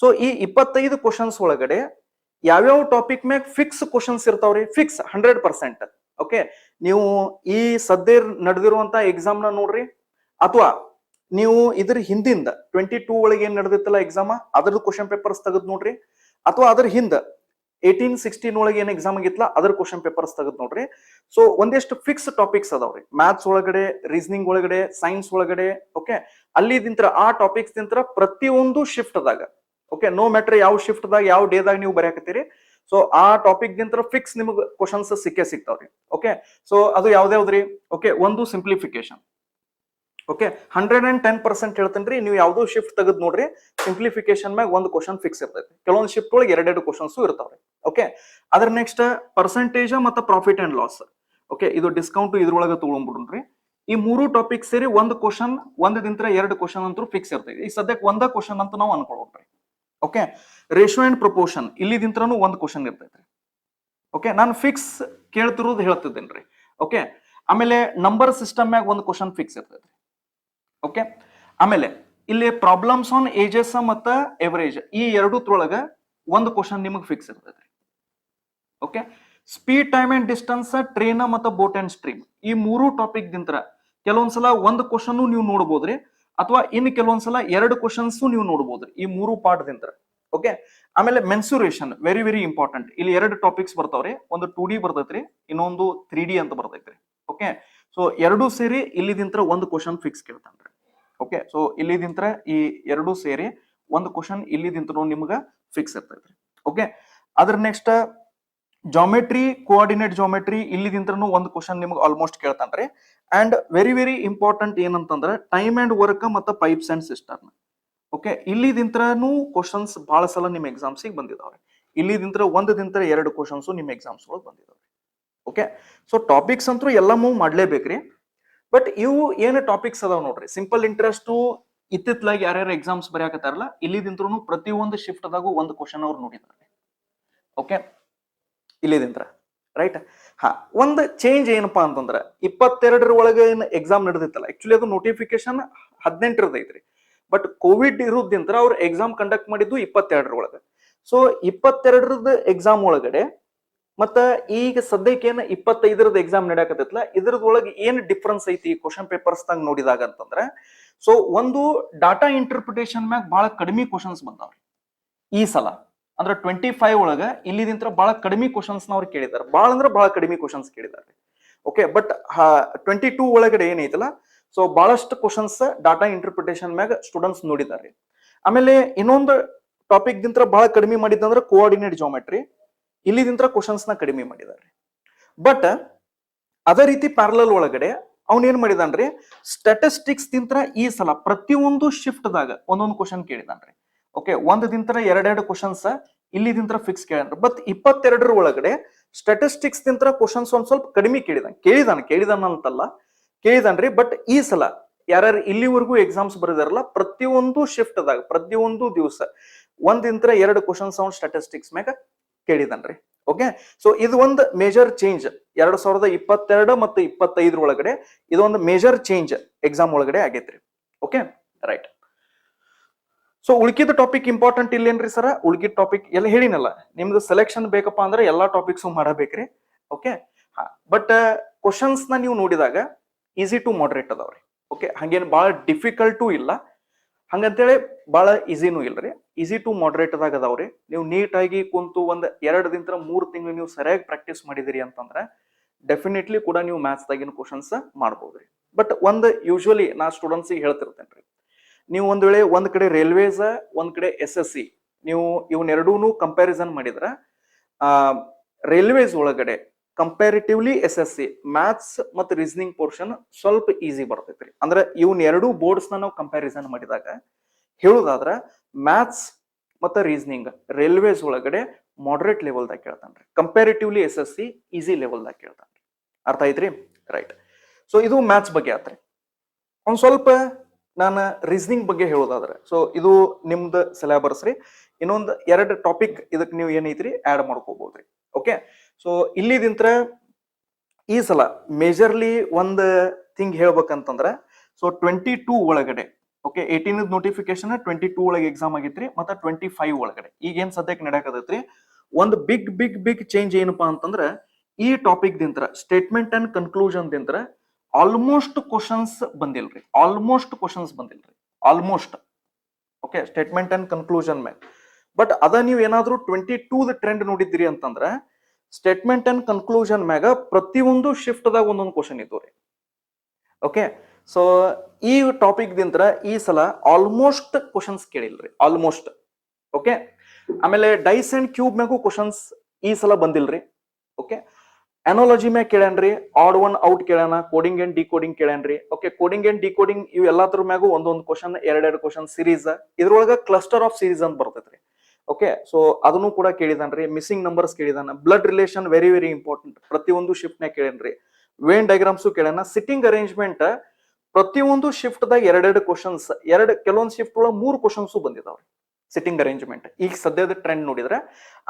ಸೊ ಈ 25 ಕ್ವಶನ್ಸ್ ಒಳಗಡೆ ಯಾವ್ಯಾವ ಟಾಪಿಕ್ ಮ್ಯಾಗ ಫಿಕ್ಸ್ ಕ್ವಶನ್ಸ್ ಇರ್ತಾವ್ರಿ, ಫಿಕ್ಸ್ 100%. ಓಕೆ, ನೀವು ಈ ಸದ್ಯ ನಡೆದಿರುವಂತ ಎಕ್ಸಾಮ್ ನ ನೋಡ್ರಿ, ಅಥವಾ ನೀವು ಇದ್ರ ಹಿಂದಿಂದ 22 ಒಳಗೆ ಏನ್ ನಡೆದಿತ್ತಲ್ಲ ಎಕ್ಸಾಮ್ ಅದ್ರದ್ದು ಕ್ವಶನ್ ಪೇಪರ್ಸ್ ತೆಗೆದ್ ನೋಡ್ರಿ, ಅಥವಾ ಅದ್ರ ಹಿಂದ 18-16 ಒಳಗೆ ಏನ್ ಎಕ್ಸಾಮ್ ಆಗಿತ್ತಲ್ಲ ಅದ್ರ ಕ್ವಶನ್ ಪೇಪರ್ಸ್ ತೆಗೆದ್ ನೋಡ್ರಿ. ಸೊ ಒಂದಿಷ್ಟು ಫಿಕ್ಸ್ ಟಾಪಿಕ್ಸ್ ಅದಾವ್ರಿ ಮ್ಯಾಥ್ಸ್ ಒಳಗಡೆ, ರೀಸನಿಂಗ್ ಒಳಗಡೆ, ಸೈನ್ಸ್ ಒಳಗಡೆ. ಓಕೆ, ಅಲ್ಲಿದಿಂತ್ರ ಆ ಟಾಪಿಕ್ಸ್ ನಿಂತ್ರ ಪ್ರತಿಯೊಂದು ಶಿಫ್ಟ್ ದಾಗ, ಓಕೆ, ನೋ ಮ್ಯಾಟರ್ ಯಾವ ಶಿಫ್ಟ್ ದಾಗ ಯಾವ ಡೇ ದಾಗ ನೀವು ಬರೆಯಕತ್ತೀರಿ, ಸೊ ಆ ಟಾಪಿಕ್ ನಿಂತ್ರ ಫಿಕ್ಸ್ ನಿಮ್ಗೆ ಕ್ವಶನ್ಸ್ ಸಿಗ್ತಾವ್ರಿ. ಓಕೆ, ಸೊ ಅದು ಯಾವ್ದ್ರಿ, ಓಕೆ, ಒಂದು ಸಿಂಪ್ಲಿಫಿಕೇಶನ್. ಓಕೆ, 110% ಹೇಳ್ತೇನ್ರಿ, ನೀವು ಯಾವ್ದೋ ಶಿಫ್ಟ್ ತೆಗೆದ್ ನೋಡ್ರಿ, ಸಿಂಪ್ಲಿಫಿಕೇಶನ್ ಮ್ಯಾಗ ಒಂದು ಕ್ವಶನ್ ಫಿಕ್ಸ್ ಇರ್ತೈತಿ. ಕೆಲವೊಂದು ಶಿಫ್ಟ್ ಒಳಗೆ 2 ಕ್ವಶನ್ಸ್ ಇರ್ತಾವ್ರಿ. ಓಕೆ, ಅದ್ರ ನೆಕ್ಸ್ಟ್ ಪರ್ಸೆಂಟೇಜ್ ಮತ್ತು ಪ್ರಾಫಿಟ್ ಅಂಡ್ ಲಾಸ್. ಓಕೆ, ಇದು ಡಿಸ್ಕೌಂಟ್ ಇದ್ರೊಳಗೆ ತಗೊಂಡ್ಬಿಡ್ರಿ. ಈ 3 ಟಾಪಿಕ್ ಸೇರಿ ಒಂದು ಕ್ವಶನ್, ಒಂದದಿಂತ್ರ 2 ಕ್ವಶನ್ ಅಂತೂ ಫಿಕ್ಸ್ ಇರ್ತೈತಿ. ಈ ಸದ್ಯಕ್ಕೆ ಒಂದ ಕ್ವಶನ್ ಅಂತ ನಾವು ಅನ್ಕೊಳ್ರಿ. ಓಕೆ, ರೇಷಿಯೋ ಅಂಡ್ ಪ್ರಪೋರ್ಷನ್ ಇಲ್ಲಿದಿಂತ್ರನು ಒಂದು ಕ್ವಶನ್ ಇರ್ತೈತ್ರಿ. ಓಕೆ, ನಾನು ಫಿಕ್ಸ್ ಕೇಳ್ತಿರೋದು ಹೇಳ್ತಿದ್ದೇನ್ರಿ. ಓಕೆ, ಆಮೇಲೆ ನಂಬರ್ ಸಿಸ್ಟಮ್ ಮ್ಯಾಗ ಒಂದು ಕ್ವಶನ್ ಫಿಕ್ಸ್ ಇರ್ತೈತ್ರಿ. ಓಕೆ, ಆಮೇಲೆ ಇಲ್ಲಿ ಪ್ರಾಬ್ಲಮ್ಸ್ ಆನ್ ಏಜಸ್ ಮತ್ತು ಎವರೇಜ್ ಈ 2 ಒಂದು ಕ್ವಶನ್ ನಿಮಗೆ ಫಿಕ್ಸ್ ಇರ್ತೈತ್ರಿ. Okay, speed, time and distance, train ಮತ್ತು ಬೋಟ್ ಅಂಡ್ ಸ್ಟ್ರೀಮ್ ಈ 3 ಟಾಪಿಕ್ ದಿಂತ್ರ ಕೆಲವೊಂದ್ಸಲ ಒಂದು ಕ್ವಶನ್ ನೀವು ನೋಡ್ಬೋದ್ರಿ, ಅಥವಾ ಇನ್ನು ಕೆಲವೊಂದ್ಸಲ 2 ಕ್ವಶನ್ಸ್ ನೀವು ನೋಡ್ಬೋದ್ರಿ ಈ 3 ಪಾರ್ಟ್ ದಿಂತ್ರ. ಓಕೆ, ಆಮೇಲೆ ಮೆನ್ಸುರೇಷನ್ ವೆರಿ ವೆರಿ ಇಂಪಾರ್ಟೆಂಟ್. ಇಲ್ಲಿ 2 ಟಾಪಿಕ್ಸ್ ಬರ್ತಾವ್ರಿ, ಒಂದು 2D ಬರ್ತೈತ್ರಿ, ಇನ್ನೊಂದು 3D ಅಂತ ಬರ್ತೈತ್ರಿ. ಓಕೆ, ಸೊ 2 ಸೇರಿ ಇಲ್ಲಿದಿಂತ್ರ ಒಂದು ಕ್ವಶನ್ ಫಿಕ್ಸ್ ಕೇಳ್ತಾನ್ರಿ. ಓಕೆ, ಸೊ ಇಲ್ಲಿದಿಂತ್ರ ಈ 2 ಸೇರಿ ಒಂದು ಕ್ವಶನ್ ಇಲ್ಲಿದಿಂತ್ರ ನಿಮ್ಗ ಫಿಕ್ಸ್ ಇರ್ತೈತ್ರಿ. ಓಕೆ, ಅದ್ರ ನೆಕ್ಸ್ಟ್ ಜಾಮೆಟ್ರಿ, ಕೋಆರ್ಡಿನೇಟ್ ಜಾಮೆಟ್ರಿ ಇಲ್ಲಿದಿಂತ್ರನು ಒಂದು ಕ್ವಶನ್ ನಿಮ್ಗೆ ಆಲ್ಮೋಸ್ಟ್ ಕೇಳ್ತಾನ್ರಿ. ಅಂಡ್ ವೆರಿ ವೆರಿ ಇಂಪಾರ್ಟೆಂಟ್ ಏನಂತಂದ್ರೆ ಟೈಮ್ ಅಂಡ್ ವರ್ಕ್ ಮತ್ತು ಪೈಪ್ಸ್ ಅಂಡ್ ಸಿಸ್ಟರ್ನ್. ಓಕೆ, ಇಲ್ಲಿದಿಂತ್ರನು ಕ್ವಶನ್ಸ್ ಬಹಳ ಸಲ ನಿಮ್ ಎಕ್ಸಾಮ್ಸಿಗೆ ಬಂದಿದಾವ್ರಿ. ಇಲ್ಲಿದಿಂತ್ರ 2 ಕ್ವಶನ್ಸ್ ನಿಮ್ ಎಕ್ಸಾಮ್ಸ್ ಒಳಗೆ ಬಂದಿದಾವ್ರಿ. ಓಕೆ, ಸೊ ಟಾಪಿಕ್ಸ್ ಅಂತೂ ಎಲ್ಲ ಮೂವ್ ಮಾಡ್ಲೇಬೇಕ್ರಿ. ಬಟ್ ಇವು ಏನು ಟಾಪಿಕ್ಸ್ ಅದಾವ ನೋಡ್ರಿ, ಸಿಂಪಲ್ ಇಂಟ್ರೆಸ್ಟ್ ಇತ್ತಿತ್ತಲಾಗಿ ಯಾರ್ಯಾರು ಎಕ್ಸಾಮ್ಸ್ ಬರೆಯಾಕತ್ತಾರಲ್ಲ ಇಲ್ಲಿದಿಂತ್ರನು ಪ್ರತಿಯೊಂದು ಶಿಫ್ಟ್ ದಾಗೂ ಒಂದು ಕ್ವಶನ್ ಅವ್ರು ನೋಡಿದಾರೆ. Okay, ಇಲ್ಲಿದಿಂತ್ರ right. ಹಾ, ಒಂದು ಚೇಂಜ್ ಏನಪ್ಪಾ ಅಂತಂದ್ರೆ 22 ಒಳಗೆ ಏನು ಎಕ್ಸಾಮ್ ನಡೆದಿತ್ತಲ್ಲ, ಆಕ್ಚುಲಿ ಅದು ನೋಟಿಫಿಕೇಶನ್ 18 ಐತ್ರಿ. ಬಟ್ ಕೋವಿಡ್ ಇರೋದ್ರಿಂತ ಅವ್ರು ಎಕ್ಸಾಮ್ ಕಂಡಕ್ಟ್ ಮಾಡಿದ್ದು 22 ಒಳಗೆ. ಸೊ 22 ಎಕ್ಸಾಮ್ ಒಳಗಡೆ ಮತ್ತ ಈಗ ಸದ್ಯಕ್ಕೆ ಏನ್ 25 ಎಕ್ಸಾಮ್ ನಡೆಯಕತ್ತೈತಲ್ಲ ಇದ್ರದೊಳಗೆ ಏನ್ ಡಿಫ್ರೆನ್ಸ್ ಐತಿ ಕ್ವಶನ್ ಪೇಪರ್ಸ್ ತಂಗ ನೋಡಿದಾಗ ಅಂತಂದ್ರೆ, ಸೊ ಒಂದು ಡಾಟಾ ಇಂಟರ್ಪ್ರಿಟೇಷನ್ ಮ್ಯಾಗ ಬಹಳ ಕಡಿಮೆ ಕ್ವಶನ್ಸ್ ಬಂದಾವ್ರಿ ಈ ಸಲ. ಅಂದ್ರೆ 25 ಒಳಗ ಇಲ್ಲಿದಿಂತ್ರ ಬಹಳ ಕಡಿಮೆ ಕ್ವಶನ್ಸ್ ಅವ್ರು ಕೇಳಿದಾರೆ, ಬಹಳ ಅಂದ್ರೆ ಬಹಳ ಕಡಿಮೆ ಕ್ವಶನ್ಸ್ ಕೇಳಿದಾರೆ. ಓಕೆ, ಬಟ್ 22 ಒಳಗಡೆ ಏನೈತಲ್ಲ, ಸೊ ಬಹಳಷ್ಟು ಕ್ವಶನ್ಸ್ ಡಾಟಾ ಇಂಟರ್ಪ್ರಿಟೇಷನ್ ಮ್ಯಾಗ ಸ್ಟೂಡೆಂಟ್ಸ್ ನೋಡಿದಾರೆ. ಆಮೇಲೆ ಇನ್ನೊಂದು ಟಾಪಿಕ್ ದಿಂತ್ರ ಬಹಳ ಕಡಿಮೆ ಮಾಡಿದಂದ್ರೆ ಕೋಆರ್ಡಿನೇಟ್ ಜಾಮೆಟ್ರಿ, ಇಲ್ಲಿದಿಂತ್ರ ಕ್ವಶನ್ಸ್ ನ ಕಡಿಮೆ ಮಾಡಿದಾರೆ. ಬಟ್ ಅದೇ ರೀತಿ ಪ್ಯಾರಲಲ್ ಒಳಗಡೆ ಅವ್ನ ಏನ್ ಮಾಡಿದಾನ್ರಿ, ಸ್ಟಾಟಿಸ್ಟಿಕ್ಸ್ ದಿಂತ್ರ ಈ ಸಲ ಪ್ರತಿಯೊಂದು ಶಿಫ್ಟ್ ದಾಗ ಒಂದೊಂದು ಕ್ವಶನ್ ಕೇಳಿದಾನ್ರಿ. ಓಕೆ, ಒಂದದಿಂತ್ರ ಎರಡೆರಡು ಕ್ವಶನ್ಸ್ ಇಲ್ಲಿದಿಂತ್ರ ಫಿಕ್ಸ್ ಕೇಳನ್ರಿ. ಬಟ್ 22 ಒಳಗಡೆ ಸ್ಟಾಟಿಸ್ಟಿಕ್ಸ್ ದಿಂತ್ರ ಕ್ವಶನ್ಸ್ ಒಂದ್ ಸ್ವಲ್ಪ ಕಡಿಮೆ ಕೇಳಿದಾನ ಅಂತಲ್ಲ, ಕೇಳಿದಾನ್ರಿ. ಬಟ್ ಈ ಸಲ ಯಾರ್ಯಾರು ಇಲ್ಲಿವರೆಗೂ ಎಕ್ಸಾಮ್ಸ್ ಬರೆದಾರಲ್ಲ, ಪ್ರತಿಯೊಂದು ಶಿಫ್ಟ್ ದಾಗ ಪ್ರತಿಯೊಂದು ದಿವಸ ಒಂದಿಂತ್ರ ಎರಡು ಕ್ವಶನ್ಸ್ ಅವ್ನು ಸ್ಟಾಟಿಸ್ಟಿಕ್ಸ್ ಮ್ಯಾಗ ಕೇಳಿದಾನ್ರಿ. ಓಕೆ, ಸೊ ಇದು ಒಂದು ಮೇಜರ್ ಚೇಂಜ್ 2022 ಮತ್ತು 25 ಒಳಗಡೆ ಇದೊಂದು ಮೇಜರ್ ಚೇಂಜ್ ಎಕ್ಸಾಮ್ ಒಳಗಡೆ ಆಗೈತ್ರಿ. Okay, right. ಸೊ ಉಳ್ಕಿದ ಟಾಪಿಕ್ ಇಂಪಾರ್ಟೆಂಟ್ ಇಲ್ಲೇನ್ರಿ ಸರ್? ಉಳ್ಕಿದ ಟಾಪಿಕ್ ಎಲ್ಲ ಹೇಳಿನಲ್ಲ, ನಿಮ್ದು ಸೆಲೆಕ್ಷನ್ ಬೇಕಪ್ಪ ಅಂದ್ರೆ ಎಲ್ಲಾ ಟಾಪಿಕ್ಸ್ ಮಾಡಬೇಕ್ರಿ. ಓಕೆ, ಬಟ್ ಕ್ವಶನ್ಸ್ ನ ನೀವು ನೋಡಿದಾಗ ಈಸಿ ಟು ಮಾಡರೇಟ್ ಅದಾವ್ರಿ. ಓಕೆ, ಹಂಗೇನು ಬಹಳ ಡಿಫಿಕಲ್ಟು ಇಲ್ಲ, ಹಂಗಂತೇಳಿ ಬಹಳ ಈಸಿನೂ ಇಲ್ರಿ. ಈಸಿ ಟು ಮಾಡರೇಟ್ ದಾಗ ಅದಾವ್ರಿ. ನೀವು ನೀಟಾಗಿ ಕುಂತು ಒಂದ್ 2 3 ತಿಂಗಳು ನೀವು ಸರಿಯಾಗಿ ಪ್ರಾಕ್ಟೀಸ್ ಮಾಡಿದಿರಿ ಅಂತಂದ್ರೆ ಡೆಫಿನೆಟ್ಲಿ ಕೂಡ ನೀವು ಮ್ಯಾಥ್ಸ್ ದಾಗಿನ ಕ್ವಶನ್ಸ್ ಮಾಡ್ಬೋದ್ರಿ. ಬಟ್ ಒಂದ್ ಯೂಶುವಲಿ ನಾ ಸ್ಟೂಡೆಂಟ್ಸ್ ಹೇಳ್ತಿರ್ತೇನ್ರಿ, ನೀವು ಒಂದ್ ವೇಳೆ ಒಂದ್ ಕಡೆ ರೈಲ್ವೇಸ್, ಒಂದ್ ಕಡೆ SSC, ನೀವು ಇವನ್ನೆರಡೂನು ಕಂಪ್ಯಾರಿಸನ್ ಮಾಡಿದ್ರ ರೈಲ್ವೇಸ್ ಒಳಗಡೆ ಕಂಪ್ಯಾರಿಟಿವ್ಲಿ SSC ಮ್ಯಾಥ್ಸ್ ಮತ್ತು ರೀಸನಿಂಗ್ ಪೋರ್ಷನ್ ಸ್ವಲ್ಪ ಈಸಿ ಬರ್ತೈತ್ರಿ. ಅಂದ್ರೆ ಇವನ್ ಎರಡು ಬೋರ್ಡ್ಸ್ ನಾವು ಕಂಪ್ಯಾರಿಸನ್ ಮಾಡಿದಾಗ ಹೇಳುದಾದ್ರ ಮ್ಯಾಥ್ಸ್ ಮತ್ತು ರೀಸನಿಂಗ್ ರೈಲ್ವೇಸ್ ಒಳಗಡೆ ಮಾಡರೇಟ್ ಲೆವೆಲ್ದಾಗ ಕೇಳ್ತಾನ್ರಿ, ಕಂಪ್ಯಾರಿಟಿವ್ಲಿ SSC ಈಸಿ ಲೆವೆಲ್ದಾಗ ಕೇಳ್ತಾನ್ರಿ. ಅರ್ಥ ಐತ್ರಿ? ರೈಟ್. ಸೊ ಇದು ಮ್ಯಾಥ್ಸ್ ಬಗ್ಗೆ ಆತ್ರಿ. ಒಂದ್ ಸ್ವಲ್ಪ ನಾನು ರೀಸನಿಂಗ್ ಬಗ್ಗೆ ಹೇಳೋದಾದ್ರೆ, ಸೊ ಇದು ನಿಮ್ದು ಸಿಲೆಬಸ್ ರೀ. ಇನ್ನೊಂದು 2 ಟಾಪಿಕ್ ಇದಕ್ಕೆ ನೀವು ಏನೈತ್ರಿ ಆಡ್ ಮಾಡ್ಕೋಬಹುದ್ರಿ. ಓಕೆ, ಸೊ ಇಲ್ಲಿದಿಂತ್ರ ಈ ಸಲ ಮೇಜರ್ಲಿ ಒಂದು ಥಿಂಗ್ ಹೇಳ್ಬೇಕಂತಂದ್ರ, ಸೊ 22 ಒಳಗಡೆ, ಓಕೆ 18 ನೋಟಿಫಿಕೇಶನ್ 22 ಒಳಗೆ ಎಕ್ಸಾಮ್ ಆಗಿತ್ರಿ, ಮತ್ತೆ 25 ಒಳಗಡೆ ಈಗ ಏನ್ ಸದ್ಯಕ್ಕೆ ನಡೆಯಕತ್ತೈತ್ರಿ, ಒಂದು ಬಿಗ್ ಚೇಂಜ್ ಏನಪ್ಪಾ ಅಂತಂದ್ರ ಈ ಟಾಪಿಕ್ ದಿಂತ್ರ ಸ್ಟೇಟ್ಮೆಂಟ್ ಅಂಡ್ ಕನ್ಕ್ಲೂಷನ್ ದಿಂತ್ರ ಆಲ್ಮೋಸ್ಟ್ ಕ್ವಶನ್ಸ್ ಬಂದಿಲ್ರಿ. Almost okay, statement and conclusion ಮ್ಯಾಗ. ಬಟ್ ಅದ ನೀವು ಏನಾದ್ರೂ 22 ಟ್ರೆಂಡ್ ನೋಡಿದ್ರಿ ಅಂತಂದ್ರ ಸ್ಟೇಟ್ಮೆಂಟ್ ಅಂಡ್ ಕನ್ಕ್ಲೂಷನ್ ಮ್ಯಾಗ ಪ್ರತಿಯೊಂದು ಶಿಫ್ಟ್ ದಾಗ ಒಂದೊಂದು ಕ್ವಶನ್ ಇದ್ದವ್ರಿ. ಓಕೆ, ಸೊ ಈ ಟಾಪಿಕ್ ದಿಂತ್ರ ಈ ಸಲ ಆಲ್ಮೋಸ್ಟ್ ಕ್ವಶನ್ಸ್ ಕೇಳಿಲ್ರಿ, ಆಲ್ಮೋಸ್ಟ್. ಓಕೆ, ಆಮೇಲೆ ಡೈಸ್ ಅಂಡ್ ಕ್ಯೂಬ್ ಮ್ಯಾಗೂ ಕ್ವಶನ್ಸ್ ಈ ಸಲ ಬಂದಿಲ್ರಿ. ಓಕೆ, ಅನಾಲಜಿ ಮ್ಯಾಗ ಕೇಳ್ಯಾನ್ರಿ, ಆಡ್ ಒನ್ ಔಟ್ ಕೇಳ್ಯಾನ, ಕೋಡಿಂಗ್ ಅಂಡ್ ಡಿಕೋಡಿಂಗ್ ಕೇಳ್ಯಾನ್ರಿ. ಓಕೆ, ಕೋಡಿಂಗ್ ಅಂಡ್ ಡಿಕೋಡಿಂಗ್ ಇವ್ ಎಲ್ಲಾದ್ರ ಮ್ಯಾಗೂ ಒಂದೊಂದು ಕ್ವಶನ್, ಎರಡೆರಡು ಕ್ವಶನ್ ಸೀರೀಸ್, ಇದ್ರೊಳಗ ಕ್ಲಸ್ಟರ್ ಆಫ್ ಸೀರೀಸ್ ಅಂತ ಬರ್ತೈತ್ರಿ. ಓಕೆ, ಸೊ ಅದನ್ನು ಕೂಡ ಕೇಳಿದಾನ್ರಿ. ಮಿಸ್ಸಿಂಗ್ ನಂಬರ್ಸ್ ಕೇಳಿದಾನ, ಬ್ಲಡ್ ರಿಲೇಷನ್ ವೆರಿ ಇಂಪಾರ್ಟೆಂಟ್ ಪ್ರತಿಯೊಂದು ಶಿಫ್ಟ್ ನಾಗ ಕೇಳೇನ್ರಿ. ವೇನ್ ಡಯಾಗ್ರಾಮ್ಸು ಕೇಳ್ಯಾನ, ಸಿಟ್ಟಿಂಗ್ ಅರೇಂಜ್ಮೆಂಟ್ ಪ್ರತಿಯೊಂದು ಶಿಫ್ಟ್ ದಾಗ ಎರಡೆರಡು ಕ್ವಶನ್ಸ್, ಕೆಲವೊಂದು ಶಿಫ್ಟ್ ಒಳಗ 3 ಕ್ವಶನ್ಸ್ ಬಂದಿದಾವ್ರಿ ಸಿಟ್ಟಿಂಗ್ ಅರೇಂಜ್ಮೆಂಟ್ ಈಗ ಸದ್ಯದ ಟ್ರೆಂಡ್ ನೋಡಿದ್ರೆ.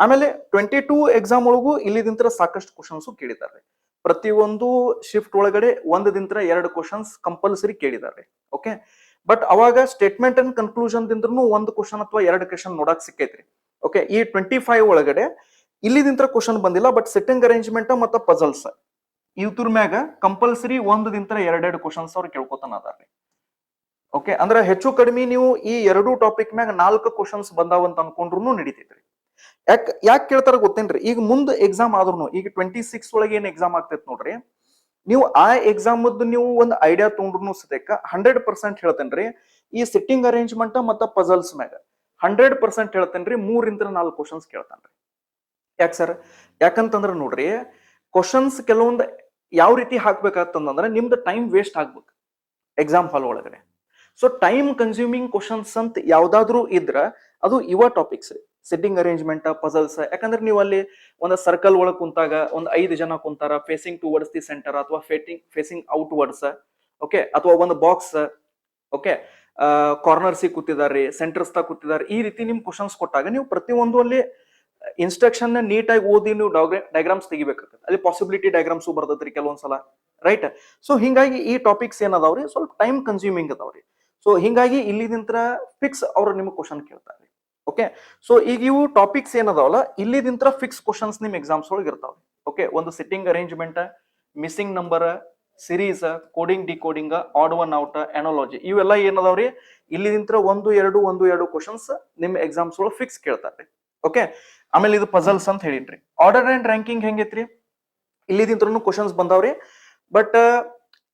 ಆಮೇಲೆ 22 ಎಕ್ಸಾಮ್ ಒಳಗೂ ಇಲ್ಲಿದಿಂತ್ರ ಸಾಕಷ್ಟು ಕ್ವಶನ್ಸ್ ಕೇಳಿದ್ದಾರೆ. ಪ್ರತಿಯೊಂದು ಶಿಫ್ಟ್ ಒಳಗಡೆ ಒಂದದಿಂತ್ರ 2 ಕ್ವಶನ್ಸ್ ಕಂಪಲ್ಸರಿ ಕೇಳಿದ್ದಾರೆ. ಓಕೆ, ಬಟ್ ಅವಾಗ ಸ್ಟೇಟ್ಮೆಂಟ್ ಅಂಡ್ ಕನ್ಕ್ಲೂಷನ್ ದಿಂದ್ರೂ 1 ಕ್ವಶನ್ ಅಥವಾ 2 ಕ್ವಶನ್ ನೋಡಕ್ ಸಿಕ್ಕೈತ್ರಿ. ಓಕೆ, ಈ 25 ಒಳಗಡೆ ಇಲ್ಲಿದಿಂತ್ರ ಕ್ವಶನ್ ಬಂದಿಲ್ಲ. ಬಟ್ ಸಿಟ್ಟಿಂಗ್ ಅರೇಂಜ್ಮೆಂಟ್ ಮತ್ತು ಪಜಲ್ಸ್ ಇವ್ರ ಮ್ಯಾಗ ಕಂಪಲ್ಸರಿ ಒಂದದಿಂತ್ರ 2 ಕ್ವಶನ್ಸ್ ಅವ್ರು ಕೇಳ್ಕೊತಾನ ಅದಾರ್ರಿ. ಓಕೆ, ಅಂದ್ರೆ ಹೆಚ್ಚು ಕಡಿಮೆ ನೀವು ಈ 2 ಟಾಪಿಕ್ ಮ್ಯಾಗ 4 ಕ್ವಶನ್ಸ್ ಬಂದಾವಂತ ಅನ್ಕೊಂಡ್ರು ನಡೀತೈತ್ರಿ. ಯಾಕೆ ಕೇಳ್ತಾರ ಗೊತ್ತೇನ್ರಿ, ಈಗ ಮುಂದೆ ಎಕ್ಸಾಮ್ ಆದ್ರೂ ಈಗ 26 ಒಳಗೆ ಏನ್ ಎಕ್ಸಾಮ್ ಆಗ್ತೈತ್ ನೋಡ್ರಿ, ನೀವು ಆ ಎಕ್ಸಾಮ್ ನೀವು ಒಂದು ಐಡಿಯಾ ತಗೊಂಡ್ರು ಸದ್ಯಕ್ಕ 100% ಹೇಳ್ತೇನ್ರಿ, ಈ ಸಿಟ್ಟಿಂಗ್ ಅರೇಂಜ್ಮೆಂಟ್ ಮತ್ತು ಪಜಲ್ಸ್ ಮ್ಯಾಗ 100% ಹೇಳ್ತೇನ್ರಿ 3 4 ಕ್ವಶನ್ಸ್ ಕೇಳ್ತಾನ್ರಿ. ಯಾಕೆ ಸರ್? ಯಾಕಂತಂದ್ರ ನೋಡ್ರಿ, ಕ್ವಶನ್ಸ್ ಕೆಲವೊಂದು ಯಾವ ರೀತಿ ಹಾಕ್ಬೇಕಂತಂದ್ರೆ ನಿಮ್ದು ಟೈಮ್ ವೇಸ್ಟ್ ಆಗ್ಬೇಕು ಎಕ್ಸಾಮ್ ಹಾಲ್ ಒಳಗಡೆ. ಸೊ ಟೈಮ್ ಕನ್ಸ್ಯೂಮಿಂಗ್ ಕ್ವಶನ್ಸ್ ಅಂತ ಯಾವ್ದಾದ್ರು ಇದ್ರ ಅದು ಇವ ಟಾಪಿಕ್ಸ್, ಸಿಟ್ಟಿಂಗ್ ಅರೇಂಜ್ಮೆಂಟ್, ಪಜಲ್ಸ್. ಯಾಕಂದ್ರೆ ನೀವು ಅಲ್ಲಿ ಒಂದು ಸರ್ಕಲ್ ಒಳಗೆ ಕುಂತಾಗ ಒಂದು 5 ಜನ ಕುಂತಾರ, ಫೇಸಿಂಗ್ ಟುವರ್ಡ್ಸ್ ದಿ ಸೆಂಟರ್ ಅಥವಾ ಫೇಸಿಂಗ್ ಔಟ್ ವರ್ಡ್ಸ್. ಓಕೆ, ಅಥವಾ ಒಂದು ಬಾಕ್ಸ್. ಓಕೆ, ಕಾರ್ನರ್ಸ್ ಕೂತಿದಾರೆ, ಸೆಂಟರ್ಸ್ ತಾ ಕೂತಿದ್ದಾರೆ. ಈ ರೀತಿ ನಿಮ್ ಕ್ವಶನ್ಸ್ ಕೊಟ್ಟಾಗ ನೀವು ಪ್ರತಿಯೊಂದು ಅಲ್ಲಿ ಇನ್ಸ್ಟ್ರಕ್ಷನ್ ನೀಟಾಗಿ ಓದಿ ನೀವು ಡಯಾಗ್ರಾಮ್ಸ್ ತೆಗಿಬೇಕಾಗ್ತದೆ. ಅಲ್ಲಿ ಪಾಸಿಬಿಲಿಟಿ ಡಯಾಗ್ರಾಮ್ಸ್ ಬರ್ತೈತ್ರಿ ಕೆಲವೊಂದ್ಸಲ, ರೈಟ್? ಸೊ ಹಿಂಗಾಗಿ ಈ ಟಾಪಿಕ್ಸ್ ಏನದಾವ್ರಿ ಸ್ವಲ್ಪ ಟೈಮ್ ಕನ್ಸ್ಯೂಮಿಂಗ್ ಅದಾವ್ರಿ. ಸೊ ಹಿಂಗಾಗಿ ಇಲ್ಲಿದಿಂತ್ರ ಫಿಕ್ಸ್ ಅವ್ರು ನಿಮ್ಗೆ ಕ್ವಶನ್ ಕೇಳ್ತಾರೆ. ಓಕೆ, ಸೊ ಈಗ ಇವು ಟಾಪಿಕ್ಸ್ ಏನದಾವಲ್ಲ ಇಲ್ಲಿದಿಂತ್ರ ಫಿಕ್ಸ್ ಕ್ವಶನ್ಸ್ ನಿಮ್ ಎಕ್ಸಾಮ್ಸ್ ಒಳಗೆ ಇರ್ತಾವ. ಓಕೆ, ಒಂದು sitting arrangement, missing number, series, coding decoding, odd one out, analogy, ಇವೆಲ್ಲ ಏನದಾವ್ರಿ ಇಲ್ಲಿದಿಂತ್ರ 1 2 ಕ್ವಶನ್ಸ್ ನಿಮ್ ಎಕ್ಸಾಮ್ಸ್ ಒಳಗೆ ಫಿಕ್ಸ್ ಕೇಳ್ತಾರೆ. ಓಕೆ, ಆಮೇಲೆ ಇದು ಪಜಲ್ಸ್ ಅಂತ ಹೇಳಿನ್ರಿ. ಆರ್ಡರ್ ಅಂಡ್ ರ್ಯಾಂಕಿಂಗ್ ಹೆಂಗೈತ್ರಿ, ಇಲ್ಲಿದಿಂತ್ರನು ಕ್ವಶನ್ಸ್ ಬಂದಾವ್ರಿ. ಬಟ್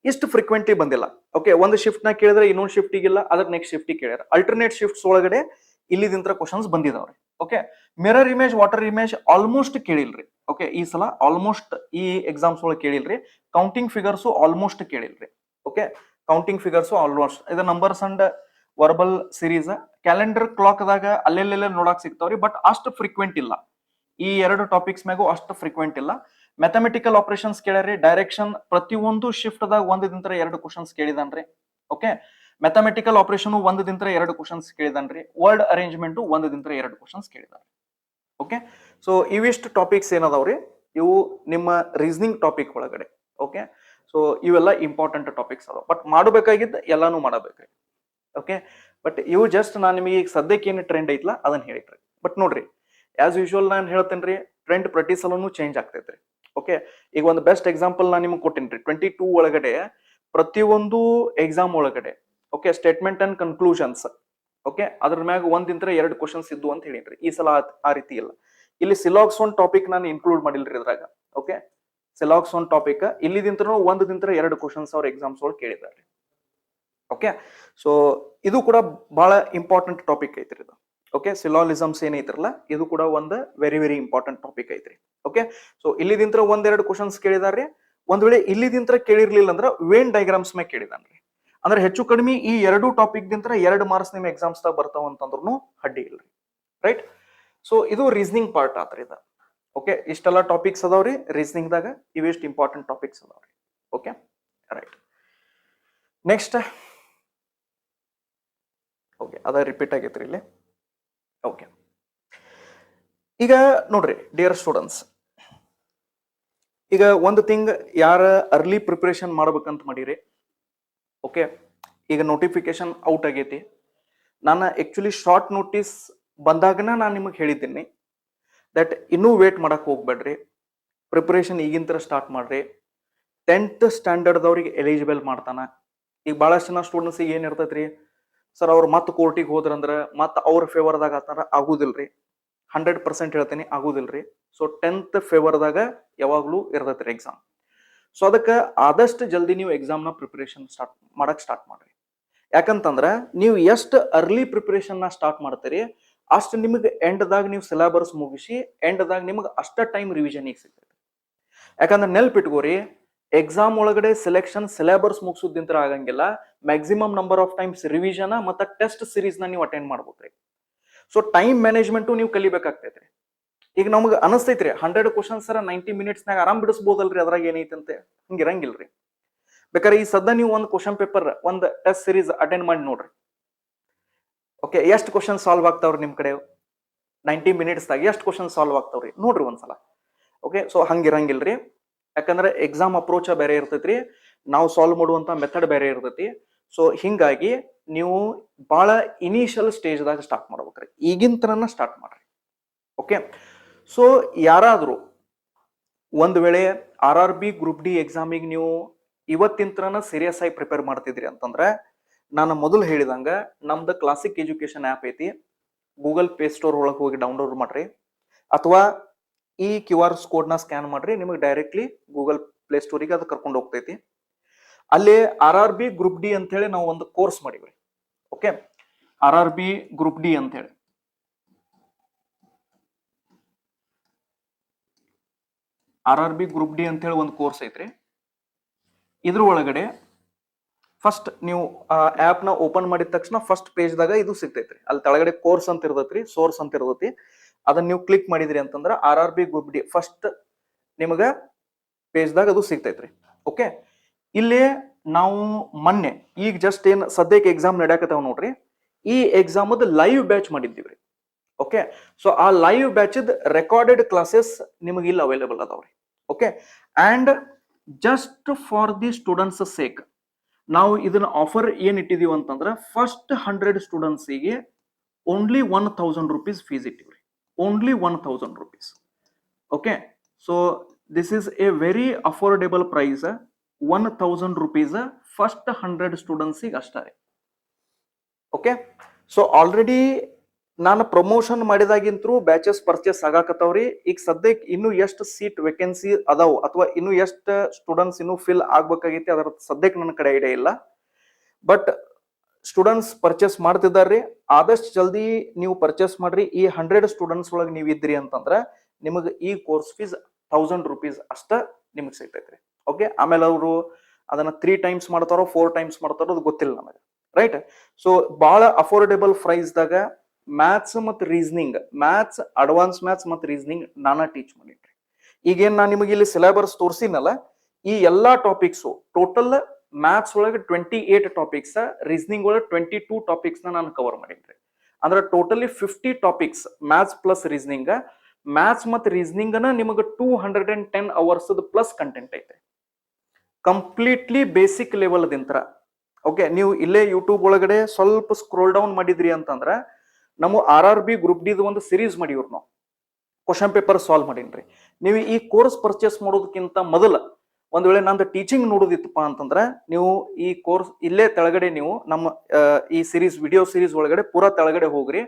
ಇಷ್ಟು ಫ್ರೀಕ್ವೆಂಟ್ಲಿ ಬಂದಿಲ್ಲ. ಓಕೆ, ಒಂದು ಶಿಫ್ಟ್ ನ ಕೇಳಿದ್ರೆ ಇನ್ನೊಂದು ಶಿಫ್ಟಿಗಿಲ್ಲ, ಅದ್ರ ನೆಕ್ಸ್ಟ್ ಶಿಫ್ಟಿಗೆ ಕೇಳ್ಯಾರ. ಅಲ್ಟರ್ನೇಟ್ ಶಿಫ್ಟ್ಸ್ ಒಳಗಡೆ ಇಲ್ಲಿದಿಂತ್ರ questions ಬಂದಿದಾವ್ರಿ. Okay, mirror image, water image almost ಕೇಳಿಲ್ರಿ. ಓಕೆ, ಈ ಸಲ ಆಲ್ಮೋಸ್ಟ್ ಈ ಎಕ್ಸಾಮ್ಸ್ ಒಳಗೆ ಕೇಳಿಲ್ರಿ. ಕೌಂಟಿಂಗ್ ಫಿಗರ್ಸ್ ಆಲ್ಮೋಸ್ಟ್ ಕೇಳಿಲ್ರಿ. ಓಕೆ, ಕೌಂಟಿಂಗ್ ಫಿಗರ್ಸ್ ಆಲ್ಮೋಸ್ಟ್ ಇದು numbers and verbal series calendar clock ದಾಗ ಅಲ್ಲೆಲ್ಲೆಲ್ಲ ನೋಡಕ್ ಸಿಗ್ತಾವ್ರಿ. ಬಟ್ ಅಷ್ಟು ಫ್ರೀಕ್ವೆಂಟ್ ಇಲ್ಲ. ಈ ಎರಡು ಟಾಪಿಕ್ಸ್ ಮ್ಯಾಗು ಅಷ್ಟು ಫ್ರೀಕ್ವೆಂಟ್ ಇಲ್ಲ. ಮ್ಯಾಥಮೆಟಿಕಲ್ ಆಪರೇಷನ್ಸ್ ಕೇಳ್ಯಾರಿ. ಡೈರೆಕ್ಷನ್ ಪ್ರತಿಯೊಂದು ಶಿಫ್ಟ್ ದಾಗ ಒಂದದಿಂತ್ರ ಎರಡು ಕ್ವಶನ್ಸ್ ಕೇಳಿದಾನ್ರಿ. ಓಕೆ, ಮ್ಯಾಥಮೆಟಿಕಲ್ ಆಪರೇಷನ್ ಒಂದದಿಂತ್ರ ಎರಡು ಕ್ವಶನ್ಸ್ ಕೇಳಿದಾನ್ರಿ. ವರ್ಡ್ ಅರೇಂಜ್ಮೆಂಟ್ ಒಂದದಿಂತ್ರ ಎರಡು ಕ್ವಶನ್ಸ್ ಕೇಳಿದಾರೆ. ಓಕೆ, ಸೊ ಇವಿಷ್ಟು ಟಾಪಿಕ್ಸ್ ಏನದಾವ್ರಿ, ಇವು ನಿಮ್ಮ ರೀಸನಿಂಗ್ ಟಾಪಿಕ್ ಒಳಗಡೆ. ಓಕೆ, ಸೊ ಇವೆಲ್ಲ ಇಂಪಾರ್ಟೆಂಟ್ ಟಾಪಿಕ್ಸ್ ಅದಾವ. ಬಟ್ ಮಾಡಬೇಕಾಗಿದ್ದ ಎಲ್ಲಾನು ಮಾಡಬೇಕ್ರಿ. ಓಕೆ, ಬಟ್ ಇವು ಜಸ್ಟ್ ನಾನು ನಿಮಗೆ ಈಗ ಸದ್ಯಕ್ಕೆ ಏನು ಟ್ರೆಂಡ್ ಐತ್ಲ ಅದನ್ನ ಹೇಳಿದ್ರಿ. ಬಟ್ ನೋಡ್ರಿ, ಆಸ್ ಯೂಶುವಲ್ ನಾನು ಹೇಳ್ತೇನ್ರಿ, ಟ್ರೆಂಡ್ ಪ್ರತಿ ಸಲನು ಚೇಂಜ್ ಆಗ್ತೈತ್ರಿ. ಓಕೆ, ಈಗ ಒಂದು ಬೆಸ್ಟ್ ಎಕ್ಸಾಂಪಲ್ ನಾನು ನಿಮ್ಗೆ ಕೊಟ್ಟಿನ್ರಿ. 22 ಒಳಗಡೆ ಪ್ರತಿಯೊಂದು ಎಕ್ಸಾಮ್ ಒಳಗಡೆ okay statement and conclusions okay ಅದ್ರ ಮ್ಯಾಗ ಒಂದಿಂತ್ರ ಎರಡು ಕ್ವಶನ್ಸ್ ಇದ್ದು ಅಂತ ಹೇಳಿನ್ರಿ. ಈ ಸಲ ಆ ರೀತಿ ಇಲ್ಲ. ಇಲ್ಲಿ ಸಿಲಾಕ್ಸ್ ಒನ್ ಟಾಪಿಕ್ ನಾನು ಇನ್ಕ್ಲೂಡ್ ಮಾಡಿಲ್ರಿ ಇದ್ರಾಗ. ಓಕೆ, ಸಿಲಾಕ್ಸ್ ಒನ್ ಟಾಪಿಕ್ ಇಲ್ಲಿದಿಂತ್ರ ಒಂದದಿಂತ್ರ ಎರಡು ಕ್ವಶನ್ಸ್ ಅವ್ರ ಎಕ್ಸಾಮ್ಸ್ ಒಳಗೆ ಕೇಳಿದ್ದಾರೆ. ಓಕೆ, ಸೊ ಇದು ಕೂಡ ಬಹಳ ಇಂಪಾರ್ಟೆಂಟ್ ಟಾಪಿಕ್ ಐತ್ರಿ ಇದು. ಓಕೆ, ಸಿಲಾಲಿಸಮ್ಸ್ ಏನೈತ್ರಲ್ಲ ಇದು ಕೂಡ ಒಂದು ವೆರಿ ವೆರಿ ಇಂಪಾರ್ಟೆಂಟ್ ಟಾಪಿಕ್ ಐತ್ರಿ. ಓಕೆ, ಸೊ ಇಲ್ಲಿದಿಂತ್ರ ಒಂದೆರಡು ಕ್ವಶನ್ಸ್ ಕೇಳಿದಾರ್ರಿ. ಒಂದ್ ವೇಳೆ ಇಲ್ಲಿದಿಂತ್ರ ಕೇಳಿರ್ಲಿಲ್ಲ ಅಂದ್ರೆ ವೇನ್ ಡಯಾಗ್ರಾಮ್ಸ್ ಮೇಲೆ ಕೇಳಿದಾನ್ರಿ. ಅಂದ್ರೆ ಹೆಚ್ಚು ಕಡಿಮೆ ಈ ಎರಡು ಟಾಪಿಕ್ ದಿಂತ್ರ 2 ಮಾರ್ಕ್ಸ್ ನಿಮ್ ಎಕ್ಸಾಮ್ಸ್ ದಾಗ ಬರ್ತಾವ ಅಂತಂದ್ರೂ ಅಡ್ಡಿ ಇಲ್ರಿ. ರೈಟ್, ಸೊ ಇದು ರೀಸನಿಂಗ್ ಪಾರ್ಟ್ ಆತ್ರಿ ಇದು. ಓಕೆ, ಇಷ್ಟೆಲ್ಲ ಟಾಪಿಕ್ಸ್ ಅದಾವ್ರಿ ರೀಸನಿಂಗ್ ದಾಗ. ಇವೆಷ್ಟು ಇಂಪಾರ್ಟೆಂಟ್ ಟಾಪಿಕ್ಸ್ ಅದಾವ್ರಿ. Okay, right. ನೆಕ್ಸ್ಟ್ ಓಕೆ, ಅದ ರಿಪೀಟ್ ಆಗೈತ್ರಿ ಇಲ್ಲಿ. ಓಕೆ, ಈಗ ನೋಡ್ರಿ ಡಿಯರ್ ಸ್ಟೂಡೆಂಟ್ಸ್, ಈಗ ಒಂದು ಥಿಂಗ್ ಯಾರ ಅರ್ಲಿ ಪ್ರಿಪರೇಷನ್ ಮಾಡ್ಬೇಕಂತ ಮಾಡಿರಿ. ಓಕೆ, ಈಗ ನೋಟಿಫಿಕೇಶನ್ ಔಟ್ ಆಗೈತಿ. ನಾನು ಆಕ್ಚುಲಿ ಶಾರ್ಟ್ ನೋಟಿಸ್ ಬಂದಾಗನ ನಾನು ನಿಮಗೆ ಹೇಳಿದ್ದೀನಿ ದಟ್ ಇನ್ನೂ ವೇಟ್ ಮಾಡಕ್ ಹೋಗ್ಬೇಡ್ರಿ, ಪ್ರಿಪರೇಷನ್ ಈಗಿಂತರ ಸ್ಟಾರ್ಟ್ ಮಾಡ್ರಿ. 10th ಸ್ಟ್ಯಾಂಡರ್ಡ್ದವ್ರಿಗೆ ಎಲಿಜಿಬಲ್ ಮಾಡ್ತಾನ. ಈಗ ಬಹಳಷ್ಟು ಜನ ಸ್ಟೂಡೆಂಟ್ಸ್ ಏನ್ ಇರ್ತೈತ್ರಿ, ಸರ್ ಅವ್ರು ಮತ್ತೆ ಕೋರ್ಟಿಗೆ ಹೋದ್ರಂದ್ರ ಮತ್ತೆ ಅವ್ರ ಫೇವರ್ದಾಗ ಆತಾರ, ಆಗುದಿಲ್ರಿ. 100% ಹೇಳ್ತೀನಿ, ಆಗುದಿಲ್ರಿ. ಸೊ 10th ಫೇವರ್ದಾಗ ಯಾವಾಗ್ಲೂ ಇರ್ತೈತ್ರಿ ಎಕ್ಸಾಮ್. ಸೊ ಅದಕ್ಕೆ ಆದಷ್ಟು ಜಲ್ದಿ ನೀವು ಎಕ್ಸಾಮ್ನ ಪ್ರಿಪರೇಷನ್ ಸ್ಟಾರ್ಟ್ ಮಾಡ್ರಿ. ಯಾಕಂತಂದ್ರ ನೀವು ಎಷ್ಟು ಅರ್ಲಿ ಪ್ರಿಪರೇಷನ್ ನ ಸ್ಟಾರ್ಟ್ ಮಾಡ್ತೀರಿ ಅಷ್ಟು ನಿಮಗೆ ಎಂಡ್ದಾಗ ನೀವು ಸಿಲೆಬಸ್ ಮುಗಿಸಿ ಎಂಡ್ದಾಗ ನಿಮಗೆ ಅಷ್ಟ ಟೈಮ್ ರಿವಿಷನ್ ಸಿಗ್ತೈತಿ. ಯಾಕಂದ್ರೆ ನೆಲ್ಪಿಟ್ಕೋರಿ, ಎಕ್ಸಾಮ್ ಒಳಗಡೆ ಸೆಲೆಕ್ಷನ್ ಸಿಲೆಬಸ್ ಮುಗಿಸೋದಿಂತ್ರ ಆಗಂಗಿಲ್ಲ. Maximum number of times revision ಮತ್ತೆ ಟೆಸ್ಟ್ ಸೀರೀಸ್ ನ ನೀವು ಅಟೆಂಡ್ ಮಾಡ್ಬೇಕ್ರಿ. ಸೊ ಟೈಮ್ ಮ್ಯಾನೇಜ್ಮೆಂಟ್ ನೀವು ಕಲಿಬೇಕಾಗ್ತೈತ್ರಿ. ಈಗ ನಮ್ಗೆ ಅನಿಸ್ತೈತ್ರಿ 100 ಕ್ವಶನ್ಸ್ 90 ಮಿನಿಟ್ಸ್ನಾಗ ಆರಾಮ್ ಬಿಡಿಸ್ಬೋದಲ್ರಿ, ಅದ್ರಾಗ ಏನೈತಂತೆ. ಹಂಗಿರಂಗಿಲ್ರಿ. ಬೇಕಾದ್ರೆ ಈ ಸದ್ಯ ನೀವು ಒಂದು ಕ್ವಶನ್ ಪೇಪರ್ ಒಂದು ಟೆಸ್ಟ್ ಸೀರೀಸ್ ಅಟೆಂಡ್ ಮಾಡಿ ನೋಡ್ರಿ. ಓಕೆ, ಎಷ್ಟು ಕ್ವಶನ್ ಸಾಲ್ವ್ ಆಗ್ತಾವ್ರಿ ನಿಮ್ ಕಡೆ 90 ಮಿನಿಟ್ಸ್ದಾಗ ಎಷ್ಟು ಕ್ವಶನ್ ಸಾಲ್ವ್ ಆಗ್ತಾವ್ರಿ ನೋಡ್ರಿ ಒಂದ್ಸಲ. ಓಕೆ, ಸೊ ಹಂಗಿರಂಗಿಲ್ರಿ. ಯಾಕಂದ್ರೆ ಎಕ್ಸಾಮ್ ಅಪ್ರೋಚ್ ಬೇರೆ ಇರ್ತೈತ್ರಿ, ನಾವು ಸಾಲ್ವ್ ಮಾಡುವಂತ ಮೆಥಡ್ ಬೇರೆ ಇರ್ತೈತಿ. ಸೊ ಹಿಂಗಾಗಿ ನೀವು ಬಹಳ ಇನಿಷಿಯಲ್ ಸ್ಟೇಜ್ದಾಗ ಸ್ಟಾರ್ಟ್ ಮಾಡ್ಬೇಕ್ರಿ, ಈಗಿನ ತರನ ಸ್ಟಾರ್ಟ್ ಮಾಡ್ರಿ. ಓಕೆ, ಸೊ ಯಾರಾದ್ರೂ ಒಂದ್ ವೇಳೆ RRB ಗ್ರೂಪ್ ಡಿ ಎಕ್ಸಾಮಿಗೆ ನೀವು ಇವತ್ತಿನ ಸೀರಿಯಸ್ ಆಗಿ ಪ್ರಿಪೇರ್ ಮಾಡ್ತಿದ್ರಿ ಅಂತಂದ್ರೆ ನಾನು ಮೊದಲು ಹೇಳಿದಂಗ ನಮ್ದು ಕ್ಲಾಸಿಕ್ ಎಜುಕೇಶನ್ ಆ್ಯಪ್ ಐತಿ. ಗೂಗಲ್ ಪ್ಲೇ ಸ್ಟೋರ್ ಒಳಗೆ ಹೋಗಿ ಡೌನ್ಲೋಡ್ ಮಾಡ್ರಿ, ಅಥವಾ ಈ QR ಕೋಡ್ ನ ಸ್ಕ್ಯಾನ್ ಮಾಡ್ರಿ, ನಿಮಗೆ ಡೈರೆಕ್ಟ್ಲಿ ಗೂಗಲ್ ಪ್ಲೇ ಸ್ಟೋರಿಗೆ ಅದು ಕರ್ಕೊಂಡು ಹೋಗ್ತೈತಿ. ಅಲ್ಲಿ RRB ಗ್ರೂಪ್ ಡಿ ಅಂತ ಹೇಳಿ ನಾವು ಒಂದು ಕೋರ್ಸ್ ಮಾಡಿವ್ರಿ. ಓಕೆ, RRB ಗ್ರೂಪ್ ಡಿ ಅಂತ ಹೇಳಿ ಒಂದು ಕೋರ್ಸ್ ಐತ್ರಿ. ಇದ್ರ ಒಳಗಡೆ ಫಸ್ಟ್ ನೀವು ಆಪ್ ನ ಓಪನ್ ಮಾಡಿದ ತಕ್ಷಣ ಫಸ್ಟ್ ಪೇಜ್ ದಾಗ ಇದು ಸಿಗ್ತೈತ್ರಿ. ಅಲ್ಲಿ ಕೆಳಗಡೆ ಕೋರ್ಸ್ ಅಂತ ಇರ್ತೈತ್ರಿ, ಸೋರ್ಸ್ ಅಂತ ಇರ್ತೈತಿ. ಅದನ್ನ ನೀವು ಕ್ಲಿಕ್ ಮಾಡಿದ್ರಿ ಅಂತಂದ್ರ RRB ಗ್ರೂಪ್ ಡಿ ಫಸ್ಟ್ ನಿಮಗ ಪೇಜ್ ದಾಗ ಅದು ಸಿಗ್ತೈತ್ರಿ. ಓಕೆ, ಇಲ್ಲಿ ನಾವು ಮೊನ್ನೆ ಈಗ ಜಸ್ಟ್ ಏನ್ ಸದ್ಯಕ್ಕೆ ಎಕ್ಸಾಮ್ ನಡೆಯಕತ್ತಾವ ನೋಡ್ರಿ, ಈ ಎಕ್ಸಾಮ್ ಲೈವ್ ಬ್ಯಾಚ್ ಮಾಡಿದ್ದೀವ್ರಿ. ಓಕೆ, ಸೊ ಆ ಲೈವ್ ಬ್ಯಾಚ್ ರೆಕಾರ್ಡೆಡ್ ಕ್ಲಾಸಸ್ ನಿಮಗೆ ಇಲ್ಲಿ ಅವೈಲೇಬಲ್ ಅದಾವ್ರಿ. Okay, and just for the students sake ನಾವು ಇದನ್ನ ಆಫರ್ ಏನ್ ಇಟ್ಟಿದೀವಿ ಅಂತಂದ್ರೆ ಫಸ್ಟ್ 100 ಸ್ಟೂಡೆಂಟ್ಸಿಗೆ ಓನ್ಲಿ 1000 rupees ಫೀಸ್ ಇಟ್ಟಿವ್ರಿ. Only 1000 rupees. Okay, so this is a very affordable price. 1000 rupees first 100 ಸ್ಟೂಡೆಂಟ್ಸಿಗೆ ಅಷ್ಟೇ. ಓಕೆ, ಸೊ ಆಲ್ರೆಡಿ ನಾನು ಪ್ರಮೋಷನ್ ಮಾಡಿದಾಗಿಂತರೂ ಬ್ಯಾಚಸ್ ಪರ್ಚೇಸ್ ಆಗಾಕತ್ತವ್ರಿ. ಈಗ ಸದ್ಯಕ್ಕೆ ಇನ್ನು ಎಷ್ಟು ಸೀಟ್ ವೇಕೆನ್ಸಿ ಅದಾವ ಅಥವಾ ಇನ್ನು ಎಷ್ಟು ಸ್ಟೂಡೆಂಟ್ಸ್ ಇನ್ನು ಫಿಲ್ ಆಗ್ಬೇಕಾಗೈತಿ ಅದರ ಸದ್ಯಕ್ಕೆ ನನ್ನ ಕಡೆ ಐಡಿಯಾ ಇಲ್ಲ. ಬಟ್ ಸ್ಟೂಡೆಂಟ್ಸ್ ಪರ್ಚೇಸ್ ಮಾಡ್ತಿದ್ದಾರ್ರಿ, ಆದಷ್ಟು ಜಲ್ದಿ ನೀವು ಪರ್ಚೇಸ್ ಮಾಡ್ರಿ. ಈ 100 ಸ್ಟೂಡೆಂಟ್ಸ್ ಒಳಗೆ ನೀವು ಇದ್ರಿ ಅಂತಂದ್ರ ನಿಮಗೆ ಈ ಕೋರ್ಸ್ ಫೀಸ್ 1000 ರೂಪೀಸ್ ಅಷ್ಟ ನಿಮಗೆ ಸಿಗ್ತೈತ್ರಿ. ಓಕೆ, ಆಮೇಲೆ ಅವರು ಅದನ್ನ 3 ಟೈಮ್ಸ್ ಮಾಡ್ತಾರೋ 4 ಟೈಮ್ಸ್ ಮಾಡ್ತಾರೋ ಅದು ಗೊತ್ತಿಲ್ಲ ನನಗೆ, ರೈಟ್. ಸೊ ಬಹಳ ಅಫೋರ್ಡೆಬಲ್ ಪ್ರೈಸ್ ದಾಗ ಮ್ಯಾಥ್ಸ್ ಮತ್ತು ರೀಸನಿಂಗ್, ಮ್ಯಾಥ್ಸ್, ಅಡ್ವಾನ್ಸ್ ಮ್ಯಾಥ್ಸ್ ಮತ್ತು ರೀಸನಿಂಗ್ ನಾನಾ ಟೀಚ್ ಮಾಡಿದ್ರಿ. ಈಗೇನ್ ನಾನು ನಿಮಗೆ ಇಲ್ಲಿ ಸಿಲೆಬಸ್ ತೋರಿಸಿನಲ್ಲ, ಈ ಎಲ್ಲಾ ಟಾಪಿಕ್ಸ್ ಟೋಟಲ್ ಮ್ಯಾಥ್ಸ್ ಒಳಗೆ 28 ಟಾಪಿಕ್ಸ್, ರೀಸನಿಂಗ್ ಒಳಗೆ 22 ಟಾಪಿಕ್ಸ್ ನಾನು ಕವರ್ ಮಾಡಿದ್ರಿ. ಅಂದ್ರೆ totally 50 topics maths plus reasoning. Maths ಮತ್ತು ರೀಸನಿಂಗ್ ನಿಮಗೆ 210 ಅವರ್ಸ್ ಪ್ಲಸ್ ಕಂಟೆಂಟ್ ಐತೆ, ಕಂಪ್ಲೀಟ್ಲಿ ಬೇಸಿಕ್ ಲೆವೆಲ್ ದಿಂತ್ರ. ಓಕೆ, ನೀವು ಇಲ್ಲೇ ಯೂಟ್ಯೂಬ್ ಒಳಗಡೆ ಸ್ವಲ್ಪ ಸ್ಕ್ರೋಲ್ ಡೌನ್ ಮಾಡಿದ್ರಿ ಅಂತಂದ್ರ ನಮ್ಮ RRB ಗ್ರೂಪ್ ಡಿ ಒಂದು ಸಿರೀಸ್ ಮಾಡಿವ್ರು ನಾವು, ಕ್ವಶನ್ ಪೇಪರ್ ಸಾಲ್ವ್ ಮಾಡೀನ್ರಿ. ನೀವು ಈ ಕೋರ್ಸ್ ಪರ್ಚೇಸ್ ಮಾಡೋದಕ್ಕಿಂತ ಮೊದಲ ಒಂದ್ ವೇಳೆ ನಂದು ಟೀಚಿಂಗ್ ನೋಡೋದಿತ್ತಪ್ಪ ಅಂತಂದ್ರ ನೀವು ಈ ಕೋರ್ಸ್ ಇಲ್ಲೇ ತೆಳಗಡೆ ನೀವು ನಮ್ಮ ಈ ಸಿರೀಸ್, ವಿಡಿಯೋ ಸಿರೀಸ್ ಒಳಗಡೆ ಪೂರಾ ತೆಳಗಡೆ ಹೋಗ್ರಿ.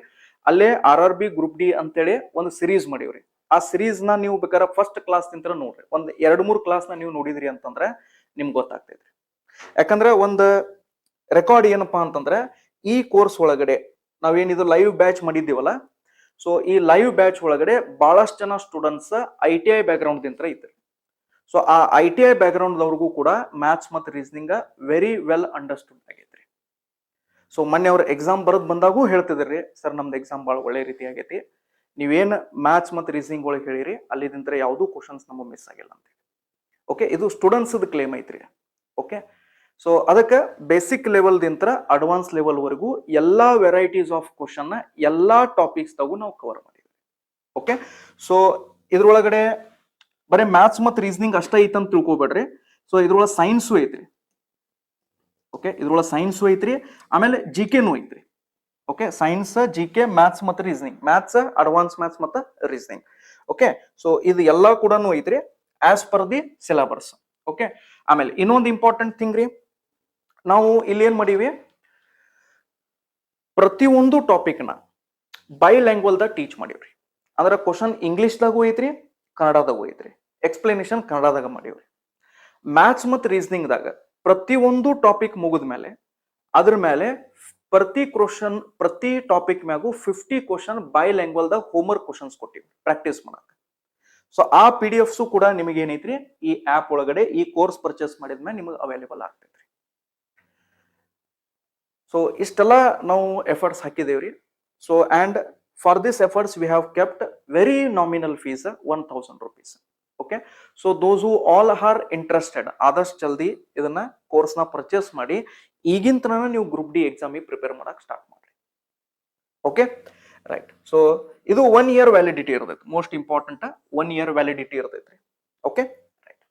ಅಲ್ಲೇ RRB ಗ್ರೂಪ್ ಡಿ ಅಂತೇಳಿ ಒಂದು ಸಿರೀಸ್ ಮಾಡಿವ್ರಿ. ಆ ಸಿರೀಸ್ ನ ನೀವು ಬೇಕಾದ್ರೆ ಫಸ್ಟ್ ಕ್ಲಾಸ್ ನಿಂತ ನೋಡ್ರಿ. ಒಂದ್ 2-3 ಕ್ಲಾಸ್ ನ ನೀವು ನೋಡಿದ್ರಿ ಅಂತಂದ್ರ ನಿಮ್ಗೆ ಗೊತ್ತಾಗ್ತೈತ್ರಿ. ಯಾಕಂದ್ರೆ ಒಂದು ರೆಕಾರ್ಡ್ ಏನಪ್ಪಾ ಅಂತಂದ್ರೆ ಈ ಕೋರ್ಸ್ ಒಳಗಡೆ ನಾವೇನಿದು ಲೈವ್ ಬ್ಯಾಚ್ ಮಾಡಿದ್ದೀವಲ್ಲ, ಸೊ ಈ ಲೈವ್ ಬ್ಯಾಚ್ ಒಳಗಡೆ ಬಹಳಷ್ಟು ಜನ ಸ್ಟೂಡೆಂಟ್ಸ್ ITI ಬ್ಯಾಕ್ ಗ್ರೌಂಡ್ ದಿಂತ ಇದ್ದಾರೆ. ಸೊ ಆ ITI ಬ್ಯಾಕ್ ಗ್ರೌಂಡ್ ಅವ್ರಿಗೂ ಕೂಡ ಮ್ಯಾಥ್ಸ್ ಮತ್ತು ರೀಸನಿಂಗ್ ವೆರಿ ವೆಲ್ ಅಂಡರ್ಸ್ಟುಡ್ ಆಗೈತ್ರಿ. ಸೊ ಮೊನ್ನೆ ಅವ್ರ ಎಕ್ಸಾಮ್ ಬರೋದ್ ಬಂದಾಗೂ ಹೇಳ್ತಿದ್ರಿ, ಸರ್ ನಮ್ದು ಎಕ್ಸಾಮ್ ಭಾಳ ಒಳ್ಳೆ ರೀತಿ ಆಗೈತಿ, ನೀವೇನ್ ಮ್ಯಾಥ್ಸ್ ಮತ್ತು ರೀಸನಿಂಗ್ ಒಳಗೆ ಹೇಳಿರಿ ಅಲ್ಲಿದಿಂತ ಯಾವುದೂ ಕ್ವಶನ್ಸ್ ನಮಗೆ ಮಿಸ್ ಆಗಿಲ್ಲ ಅಂತ. ಓಕೆ, ಇದು ಸ್ಟೂಡೆಂಟ್ಸ್ ಕ್ಲೇಮ್ ಐತ್ರಿ. ಓಕೆ, ಸೊ ಅದಕ್ಕೆ ಬೇಸಿಕ್ ಲೆವೆಲ್ ದಿಂತ್ರ ಅಡ್ವಾನ್ಸ್ ಲೆವೆಲ್ ವರೆಗೂ ಎಲ್ಲಾ ವೆರೈಟೀಸ್ ಆಫ್ ಕ್ವಶನ್ ಎಲ್ಲಾ ಟಾಪಿಕ್ಸ್ ತಾಗೂ ನಾವು ಕವರ್ ಮಾಡಿದ್ವಿ. ಓಕೆ, ಸೊ ಇದ್ರೊಳಗಡೆ ಬರೀ ಮ್ಯಾಥ್ಸ್ ಮತ್ತು ರೀಸನಿಂಗ್ ಅಷ್ಟ ಐತಂತ ತಿಳ್ಕೊಬೇಡ್ರಿ. ಸೊ ಇದ್ರೊಳಗೆ ಸೈನ್ಸು ಐತ್ರಿ. ಓಕೆ, ಇದ್ರೊಳಗೆ ಸೈನ್ಸು ಐತ್ರಿ, ಆಮೇಲೆ GKನೂ ಐತ್ರಿ. ಓಕೆ, ಸೈನ್ಸ್, GK, ಮ್ಯಾಥ್ಸ್ ಮತ್ತು ರೀಸನಿಂಗ್, ಮ್ಯಾಥ್ಸ್, ಅಡ್ವಾನ್ಸ್ ಮ್ಯಾಥ್ಸ್ ಮತ್ತು ರೀಸನಿಂಗ್. ಓಕೆ, ಸೊ ಇದು ಎಲ್ಲಾ ಕೂಡ ಐತ್ರಿ as per the syllabus. Okay, ಆಮೇಲೆ ಇನ್ನೊಂದು ಇಂಪಾರ್ಟೆಂಟ್ ಥಿಂಗ್ ರೀ, ನಾವು ಇಲ್ಲಿ ಏನ್ ಮಾಡೀವಿ, ಪ್ರತಿಯೊಂದು ಟಾಪಿಕ್ ನ ಬೈ ಲ್ಯಾಂಗ್ವೇಜ್ ದಾಗ ಟೀಚ್ ಮಾಡೀವ್ರಿ. ಅಂದ್ರೆ ಕ್ವಶನ್ ಇಂಗ್ಲಿಷ್ದಾಗೂ ಐತ್ರಿ, ಕನ್ನಡದಾಗೂ ಐತ್ರಿ, ಎಕ್ಸ್ಪ್ಲನೇಷನ್ ಕನ್ನಡದಾಗ ಮಾಡೀವ್ರಿ. ಮ್ಯಾಥ್ಸ್ ಮತ್ತು ರೀಸನಿಂಗ್ ದಾಗ ಪ್ರತಿಯೊಂದು ಟಾಪಿಕ್ ಮುಗಿದ ಮೇಲೆ ಅದ್ರ ಮೇಲೆ ಪ್ರತಿ ಟಾಪಿಕ್ ಮ್ಯಾಗೂ 50 ಕ್ವಶನ್ ಬೈ ಲ್ಯಾಂಗ್ವೇಜ್ ದಾಗ ಹೋಮ್ವರ್ಕ್ ಕ್ವಶನ್ಸ್ ಕೊಟ್ಟಿವಿ ಪ್ರಾಕ್ಟೀಸ್ ಮಾಡಕ್. ಸೊ ಆ PDFs ಕೂಡ ನಿಮಗೆ ಏನೈತ್ರಿ ಈ ಆಪ್ ಒಳಗಡೆ ಈ ಕೋರ್ಸ್ ಪರ್ಚೇಸ್ ಮಾಡಿದ್ಮೇಲೆ ನಿಮಗೆ ಅವೈಲೇಬಲ್ ಆಗ್ತೈತ್ರಿ. ಸೊ ಇಷ್ಟೆಲ್ಲ ನಾವು ಎಫರ್ಟ್ಸ್ ಹಾಕಿದೇವ್ರಿ. So and for this efforts we have kept very nominal fees 1000 rupees. Okay, so those who all are interested ಆದಷ್ಟು ಜಲ್ದಿ ಇದನ್ನ ಕೋರ್ಸ್ ನ ಪರ್ಚೇಸ್ ಮಾಡಿ ಈಗಿನ ತನಕ ನೀವು ಗ್ರೂಪ್ ಡಿ ಎಕ್ಸಾಮಿಗೆ ಪ್ರಿಪೇರ್ ಮಾಡಕ್ ಸ್ಟಾರ್ಟ್ ಮಾಡ್ರಿ. Okay, right. ಸೊ ಇದು 1 year ವ್ಯಾಲಿಡಿಟಿ ಇರ್ತೈತಿ, ಮೋಸ್ಟ್ ಇಂಪಾರ್ಟೆಂಟ್ 1 year ವ್ಯಾಲಿಡಿಟಿ ಇರ್ತೈತ್ರಿ. Okay, right.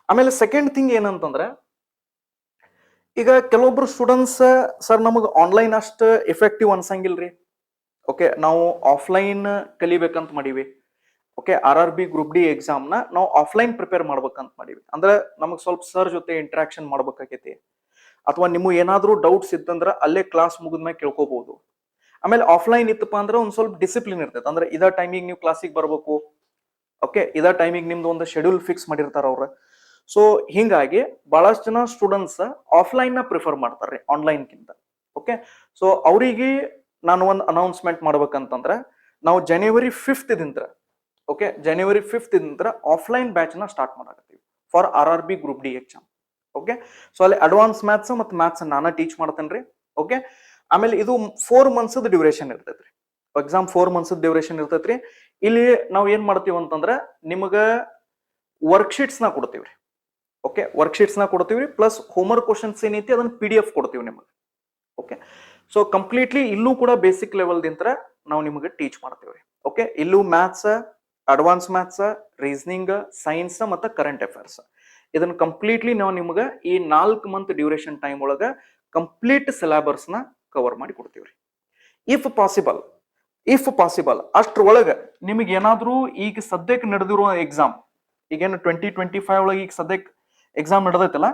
ಆಮೇಲೆ ಸೆಕೆಂಡ್ ಥಿಂಗ್ ಏನಂತಂದ್ರೆ, ಈಗ ಕೆಲವೊಬ್ರು ಸ್ಟೂಡೆಂಟ್ಸ್ ಸರ್ ನಮಗೆ ಆನ್ಲೈನ್ ಅಷ್ಟು ಎಫೆಕ್ಟಿವ್ ಅನ್ಸಂಗಿಲ್ರಿ. ಓಕೆ, ನಾವು ಆಫ್ಲೈನ್ ಕಲಿಬೇಕಂತ ಮಾಡೀವಿ. Okay, RRB group D exam ನ ನಾವು ಆಫ್ಲೈನ್ ಪ್ರಿಪೇರ್ ಮಾಡ್ಬೇಕಂತ ಮಾಡೀವಿ. ಅಂದ್ರೆ ನಮಗೆ ಸ್ವಲ್ಪ ಸರ್ ಜೊತೆ ಇಂಟ್ರಾಕ್ಷನ್ ಮಾಡ್ಬೇಕಾಗೈತಿ, ಅಥವಾ ನಿಮಗೆ ಏನಾದ್ರೂ ಡೌಟ್ಸ್ ಇತ್ತಂದ್ರೆ ಅಲ್ಲೇ ಕ್ಲಾಸ್ ಮುಗಿದ್ಮೇಲೆ ಕೇಳ್ಕೋಬಹುದು. ಆಮೇಲೆ ಆಫ್ಲೈನ್ ಇತ್ತಪ್ಪ ಅಂದ್ರೆ ಒಂದ್ ಸ್ವಲ್ಪ ಡಿಸಿಪ್ಲಿನ್ ಇರ್ತೈತೆ. ಅಂದ್ರೆ ಇದ ಟೈಮಿಗೆ ನೀವು ಕ್ಲಾಸಿಗೆ ಬರ್ಬೇಕು. ಓಕೆ, ಇದ ಟೈಮಿಗೆ ನಿಮ್ದು ಒಂದು ಶೆಡ್ಯೂಲ್ ಫಿಕ್ಸ್ ಮಾಡಿರ್ತಾರ ಅವ್ರ. ಸೊ ಹಿಂಗಾಗಿ ಬಹಳಷ್ಟು ಜನ ಸ್ಟೂಡೆಂಟ್ಸ್ ಆಫ್ಲೈನ್ ನ ಪ್ರಿಫರ್ ಮಾಡ್ತಾರೆ ಆನ್ಲೈನ್ ಕಿಂತ. ಓಕೆ, ಸೊ ಅವರಿಗೆ ನಾನು ಒಂದು ಅನೌನ್ಸ್ಮೆಂಟ್ ಮಾಡ್ಬೇಕಂತಂದ್ರೆ ನಾವು January 5th ದಿಂತ್ರ, ಓಕೆ, January 5th ದಿಂತ್ರ ಆಫ್ಲೈನ್ ಬ್ಯಾಚ್ ನ ಸ್ಟಾರ್ಟ್ ಮಾಡಕತ್ತೀವಿ for RRB group D exam. Okay, so ಅಲ್ಲಿ ಅಡ್ವಾನ್ಸ್ ಮ್ಯಾಥ್ಸ್ ಮತ್ತು ಮ್ಯಾಥ್ಸ್ ನಾನು ಟೀಚ್ ಮಾಡ್ತೇನ್ರಿ. ಓಕೆ, ಆಮೇಲೆ ಇದು 4 months ಡ್ಯೂರೇಷನ್ ಇರ್ತೈತ್ರಿ. ಎಕ್ಸಾಮ್ 4 months ಡ್ಯೂರೇಷನ್ ಇರ್ತೈತ್ರಿ. ಇಲ್ಲಿ ನಾವು ಏನ್ ಮಾಡ್ತೀವಿ ಅಂತಂದ್ರೆ ನಿಮಗ ವರ್ಕ್ಶೀಟ್ಸ್ ನ ಕೊಡ್ತೀವ್ರಿ. ಓಕೆ, ವರ್ಕ್ಶೀಟ್ಸ್ ನ ಕೊಡ್ತೀವಿ, ಪ್ಲಸ್ ಹೋಮ್ವರ್ಕ್ ಕ್ವಶನ್ಸ್ ಏನೈತಿ ಅದನ್ನ PDF ಕೊಡ್ತೀವಿ ನಿಮಗೆ. ಓಕೆ, ಸೊ ಕಂಪ್ಲೀಟ್ಲಿ ಇಲ್ಲೂ ಕೂಡ ಬೇಸಿಕ್ ಲೆವೆಲ್ ದಿಂತ್ರ ನಾವು ನಿಮಗೆ ಟೀಚ್ ಮಾಡ್ತೀವ್ರಿ. ಓಕೆ, ಇಲ್ಲೂ maths, advance maths, reasoning, science ಮತ್ತು ಕರೆಂಟ್ ಅಫೇರ್ಸ್ ಇದನ್ನ ಕಂಪ್ಲೀಟ್ಲಿ ನಾವು ನಿಮಗೆ ಈ 4 month ಡ್ಯೂರೇಷನ್ ಟೈಮ್ ಒಳಗ ಕಂಪ್ಲೀಟ್ ಸಿಲೆಬಸ್ ನ ಕವರ್ ಮಾಡಿ ಕೊಡ್ತೀವ್ರಿ. ಇಫ್ ಪಾಸಿಬಲ್ ಅಷ್ಟ್ರೊಳಗ ನಿಮಗೆ ಏನಾದ್ರೂ ಈಗ ಸದ್ಯಕ್ಕೆ ನಡೆದಿರೋ ಎಕ್ಸಾಮ್, ಈಗೇನು 2025 ಒಳಗೆ ಈಗ ಸದ್ಯಕ್ಕೆ ಎಕ್ಸಾಮ್ ನಡೆದೈತಲ್ಲ,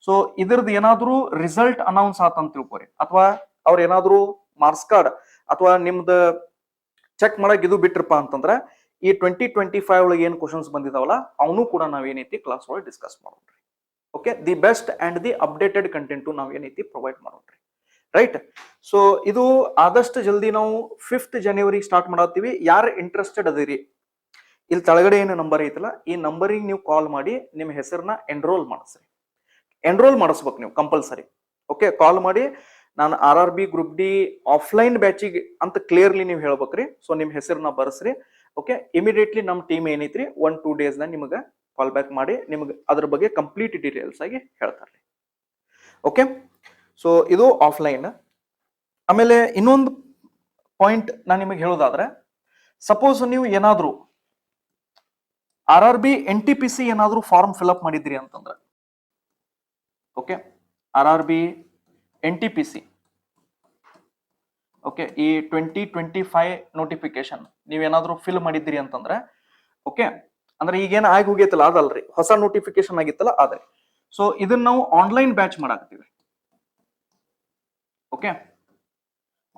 ಸೊ ಇದ್ರದ್ದು ಏನಾದ್ರೂ ರಿಸಲ್ಟ್ ಅನೌನ್ಸ್ ಆತಂತ ತಿಳ್ಕೊರಿ, ಅಥವಾ ಅವ್ರ ಏನಾದ್ರೂ ಮಾರ್ಕ್ಸ್ ಕಾರ್ಡ್ ಅಥವಾ ನಿಮ್ದು ಚೆಕ್ ಮಾಡಕ್ ಇದು ಬಿಟ್ರಪ್ಪ ಅಂತಂದ್ರ ಈ 2025 ಒಳಗೆ ಏನ್ ಕ್ವಶನ್ಸ್ ಬಂದಿದಾವಲ್ಲ ಅವನು ಕೂಡ ನಾವೇನೈತಿ ಕ್ಲಾಸ್ ಒಳಗೆ ಡಿಸ್ಕಸ್ ಮಾಡೋಣ್ರಿ. Okay, the best and the updated content ನಾವೇನೈತಿ ಪ್ರೊವೈಡ್ ಮಾಡೋಣ್ರಿ. ರೈಟ್. ಸೊ ಇದು ಆದಷ್ಟು ಜಲ್ದಿ ನಾವು 5th ಜನವರಿ ಸ್ಟಾರ್ಟ್ ಮಾಡತ್ತೀವಿ. ಯಾರು ಇಂಟ್ರೆಸ್ಟೆಡ್ ಅದಿರಿ, ಇಲ್ಲಿ ತಳಗಡೆ ಏನು ನಂಬರ್ ಐತಲ್ಲ, ಈ ನಂಬರಿಗೆ ನೀವು ಕಾಲ್ ಮಾಡಿ ನಿಮ್ಮ ಹೆಸರನ್ನ ಎನ್ರೋಲ್ ಮಾಡಿಸ್ರಿ. ಎನ್ರೋಲ್ ಮಾಡಿಸ್ಬೇಕು ನೀವು ಕಂಪಲ್ಸರಿ. ಓಕೆ, ಕಾಲ್ ಮಾಡಿ ನಾನು RRB ಗ್ರೂಪ್ ಡಿ ಆಫ್ಲೈನ್ ಬ್ಯಾಚಿಗೆ ಅಂತ ಕ್ಲಿಯರ್ಲಿ ನೀವು ಹೇಳ್ಬೇಕ್ರಿ. ಸೊ ನಿಮ್ಮ ಹೆಸರನ್ನ ಬರ್ಸ್ರಿ. ಓಕೆ, ಇಮಿಡಿಯೇಟ್ಲಿ ನಮ್ಮ ಟೀಮ್ ಏನೈತ್ರಿ 1-2 ಡೇಸ್ ನಿಮಗೆ ಕಾಲ್ ಬ್ಯಾಕ್ ಮಾಡಿ ನಿಮ್ಗೆ ಅದ್ರ ಬಗ್ಗೆ ಕಂಪ್ಲೀಟ್ ಡೀಟೇಲ್ಸ್ ಆಗಿ ಹೇಳ್ತಾರೆ. ಓಕೆ, ಸೊ ಇದು ಆಫ್ಲೈನ್. ಆಮೇಲೆ ಇನ್ನೊಂದು ಪಾಯಿಂಟ್ ನಾನು ನಿಮಗೆ ಹೇಳೋದಾದ್ರೆ, ಸಪೋಸ್ ನೀವು ಏನಾದ್ರು RRB NTPC ಏನಾದ್ರು ಫಾರ್ಮ್ ಫಿಲ್ಅಪ್ ಮಾಡಿದ್ರಿ ಅಂತಂದ್ರೆ, ಓಕೆ, RRB NTPC ಓಕೆ, ಈ 2025 ನೋಟಿಫಿಕೇಶನ್ ನೀವೇನಾದ್ರೂ ಫಿಲ್ ಮಾಡಿದ್ದೀರಿ ಅಂತಂದ್ರೆ, ಓಕೆ, ಅಂದ್ರೆ ಈಗೇನು ಆಗಿ ಹೋಗೈತಲ್ಲ ಅದಲ್ರಿ, ಹೊಸ ನೋಟಿಫಿಕೇಶನ್ ಆಗಿತ್ತಲ್ಲ ಅದೇ. ಸೊ ಇದನ್ನ ನಾವು ಆನ್ಲೈನ್ ಬ್ಯಾಚ್ ಮಾಡಾಕತ್ತೀವಿ. ಓಕೆ,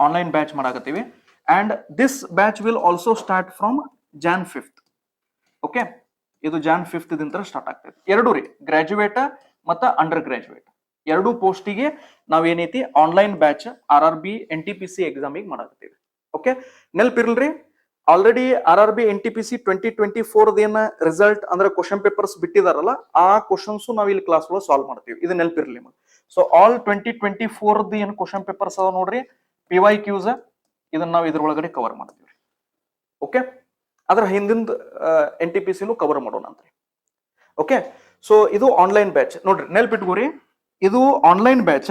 ಆನ್ಲೈನ್ ಬ್ಯಾಚ್ ಮಾಡಾಕತ್ತೀವಿ. And this batch will also start from Jan 5th. Okay, ಇದು Jan 5th ದಿಂದ ಸ್ಟಾರ್ಟ್ ಆಗ್ತೈತಿ. ಎರಡು ರೀ, ಗ್ರಾಜುಯೇಟ್ ಮತ್ತು ಅಂಡರ್ ಗ್ರಾಜುಯೇಟ್ ಎರಡು ಪೋಸ್ಟಿಗೆ ನಾವೇನೈತಿ ಆನ್ಲೈನ್ ಬ್ಯಾಚ್ RRB NTPC ಎಕ್ಸಾಮಿಗೆ ಮಾಡಾಕತ್ತೀವಿ. ಓಕೆ, ನೆನಪಿರ್ಲ್ರಿ, ಆಲ್ರೆಡಿ RRB NTPC 2024 ಏನ ರಿಸಲ್ಟ್ ಅಂದ್ರೆ ಕ್ವಶನ್ ಪೇಪರ್ಸ್ ಬಿಟ್ಟಿದಾರಲ್ಲ, ಆ ಕ್ವಶನ್ಸ್ ನಾವು ಇಲ್ಲಿ ಕ್ಲಾಸ್ ಒಳಗೆ ಸಾಲ್ವ್ ಮಾಡ್ತೀವಿ. ಇದು ನೆನಪಿರ್ಲಿ ನಿಮಗೆ. ಸೊ ಆಲ್ 2024 ಏನು ಕ್ವಶನ್ ಪೇಪರ್ಸ್ ಅದಾವ ನೋಡ್ರಿ, PYQs, ಇದನ್ನ ನಾವು ಇದ್ರೊಳಗಡೆ ಕವರ್ ಮಾಡ್ತೀವಿ. ಓಕೆ, ಅದ್ರ ಹಿಂದಿಂದ NTPCನೂ ಕವರ್ ಮಾಡೋಣ ಅಂತ್ರಿ. ಓಕೆ, ಸೊ ಇದು ಆನ್ಲೈನ್ ಬ್ಯಾಚ್ ನೋಡ್ರಿ, ನೆನಪಿಟ್ಕೋರಿ, ಇದು ಆನ್ಲೈನ್ ಬ್ಯಾಚ್.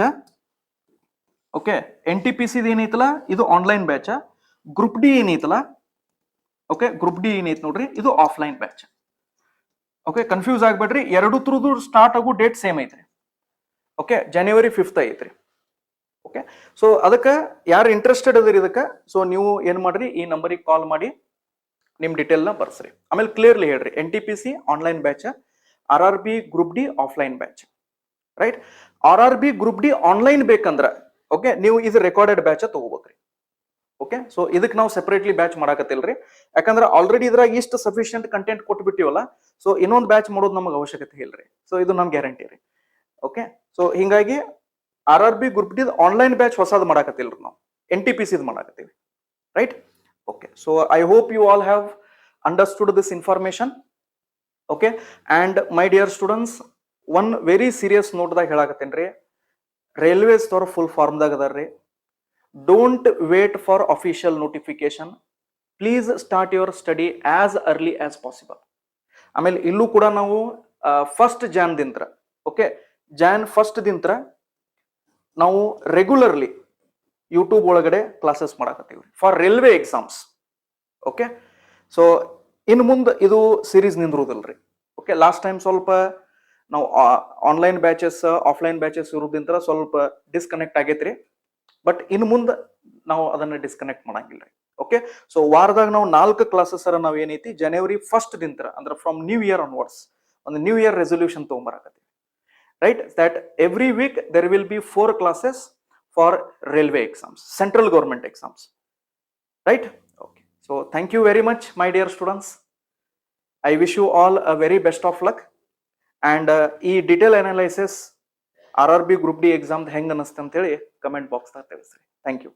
ಓಕೆ, NTPC ಏನೈತಲ್ಲ ಇದು ಆನ್ಲೈನ್ ಬ್ಯಾಚ್. ಗ್ರೂಪ್ ಡಿ ಏನೈತಲ್ಲ, ಓಕೆ, ಗ್ರೂಪ್ ಡಿ ಏನೈತಿ ನೋಡ್ರಿ, ಇದು ಆಫ್ಲೈನ್ ಬ್ಯಾಚ್. ಓಕೆ, ಕನ್ಫ್ಯೂಸ್ ಆಗ್ಬೇಡ್ರಿ, ಎರಡು ಥ್ರೂದು ಸ್ಟಾರ್ಟ್ ಆಗೋ ಡೇಟ್ ಸೇಮ್ ಐತ್ರಿ. ಓಕೆ, January 5th ಐತ್ರಿ. ಓಕೆ, ಸೊ ಅದಕ್ಕೆ ಯಾರು ಇಂಟ್ರೆಸ್ಟೆಡ್ ಅದಿರಿ ಇದಕ್ಕೆ, ಸೊ ನೀವು ಏನ್ ಮಾಡ್ರಿ, ಈ ನಂಬರಿಗೆ ಕಾಲ್ ಮಾಡಿ ನಿಮ್ ಡೀಟೇಲ್ನ ಬರ್ಸ್ರಿ. ಆಮೇಲೆ ಕ್ಲಿಯರ್ಲಿ ಹೇಳ್ರಿ, NTPC online batch, RRB group D offline batch. Right, RRB group D online ಬೇಕಂದ್ರೆ ಓಕೆ ನೀವು ಇದು ರೆಕಾರ್ಡೆಡ್ ಬ್ಯಾಚ್ ತಗೋಬೇಕ್ರಿ. ಓಕೆ, ಸೊ ಇದಕ್ಕೆ ನಾವು ಸೆಪರೇಟ್ಲಿ ಬ್ಯಾಚ್ ಮಾಡಾಕತ್ತಿಲ್ರಿ, ಯಾಕಂದ್ರೆ ಆಲ್ರೆಡಿ ಇದ್ರಾಗ ಇಷ್ಟು ಸಫಿಶಿಯಂಟ್ ಕಂಟೆಂಟ್ ಕೊಟ್ಟು ಬಿಟ್ಟಿವಲ್ಲ. ಸೊ ಇನ್ನೊಂದು ಬ್ಯಾಚ್ ಮಾಡೋದು ನಮಗೆ ಅವಶ್ಯಕತೆ ಇಲ್ರಿ. ಸೊ ಇದು ನಮ್ ಗ್ಯಾರಂಟಿ ರೀ. ಓಕೆ, ಸೊ ಹಿಂಗಾಗಿ RRB group D online batch ಹೊಸದು ಮಾಡಾಕತ್ತಿಲ್ರಿ, ನಾವು NTPC ಮಾಡಾಕತ್ತೀವಿ. Right. Okay, so I hope you all have understood this information. Okay, and my dear students, one very serious ನೋಟ್ದಾಗ ಹೇಳಾಕತ್ತೇನ್ರಿ, ರೈಲ್ವೇಸ್ ದವ್ರ ಫುಲ್ ಫಾರ್ಮ್ದಾಗ ಅದಾರ್ರಿ. Don't wait for official notification. Please start your study as early as possible. ಆಮೇಲೆ ಇಲ್ಲೂ ಕೂಡ ನಾವು 1st Jan ದಿಂತ್ರ, ಓಕೆ, Jan 1st ದಿಂತ್ರ ನಾವು ರೆಗ್ಯುಲರ್ಲಿ ಯೂಟ್ಯೂಬ್ ಒಳಗಡೆ ಕ್ಲಾಸಸ್ ಮಾಡಾಕತ್ತೀವಿ for railway exams. Okay, so ಇನ್ನು ಮುಂದೆ ಇದು ಸೀರೀಸ್ ನಿಂದಿರುವುದಿಲ್ರಿ. ಓಕೆ, ಲಾಸ್ಟ್ ಟೈಮ್ ಸ್ವಲ್ಪ ನಾವು ಆನ್ಲೈನ್ ಬ್ಯಾಚಸ್ ಆಫ್ಲೈನ್ ಬ್ಯಾಚಸ್ ಇರೋದ್ರಿಂದ ಸ್ವಲ್ಪ ಡಿಸ್ಕನೆಕ್ಟ್ ಆಗೈತ್ರಿ. ಬಟ್ ಇನ್ನು ಮುಂದೆ ನಾವು ಅದನ್ನ ಡಿಸ್ಕನೆಕ್ಟ್ ಮಾಡಂಗಿಲ್ರಿ. ಓಕೆ, ಸೊ ವಾರದಾಗ ನಾವು 4 ಕ್ಲಾಸಸ್ ನಾವು ಏನೈತಿ January 1st ದಿಂತ್ರ ಅಂದ್ರೆ ಫ್ರಮ್ ನ್ಯೂ ಇಯರ್ ಆನ್ವರ್ಡ್ಸ್ ಒಂದು ನ್ಯೂ ಇಯರ್ ರೆಸೊಲ್ಯೂಷನ್ ತಗೊಂಬರಾಕತ್ತೀವಿ. Right, that every week there will be 4 classes for railway exams, central government exams. Right. Okay, so thank you very much my dear students. I wish you all a very best of luck. And ಈ detail analysis RRB group D exam ಹೆಂಗ್ ಅನಿಸ್ತು ಅಂತೇಳಿ comment ಬಾಕ್ಸ್ದಾಗ ತಿಳಿಸ್ರಿ. Thank you.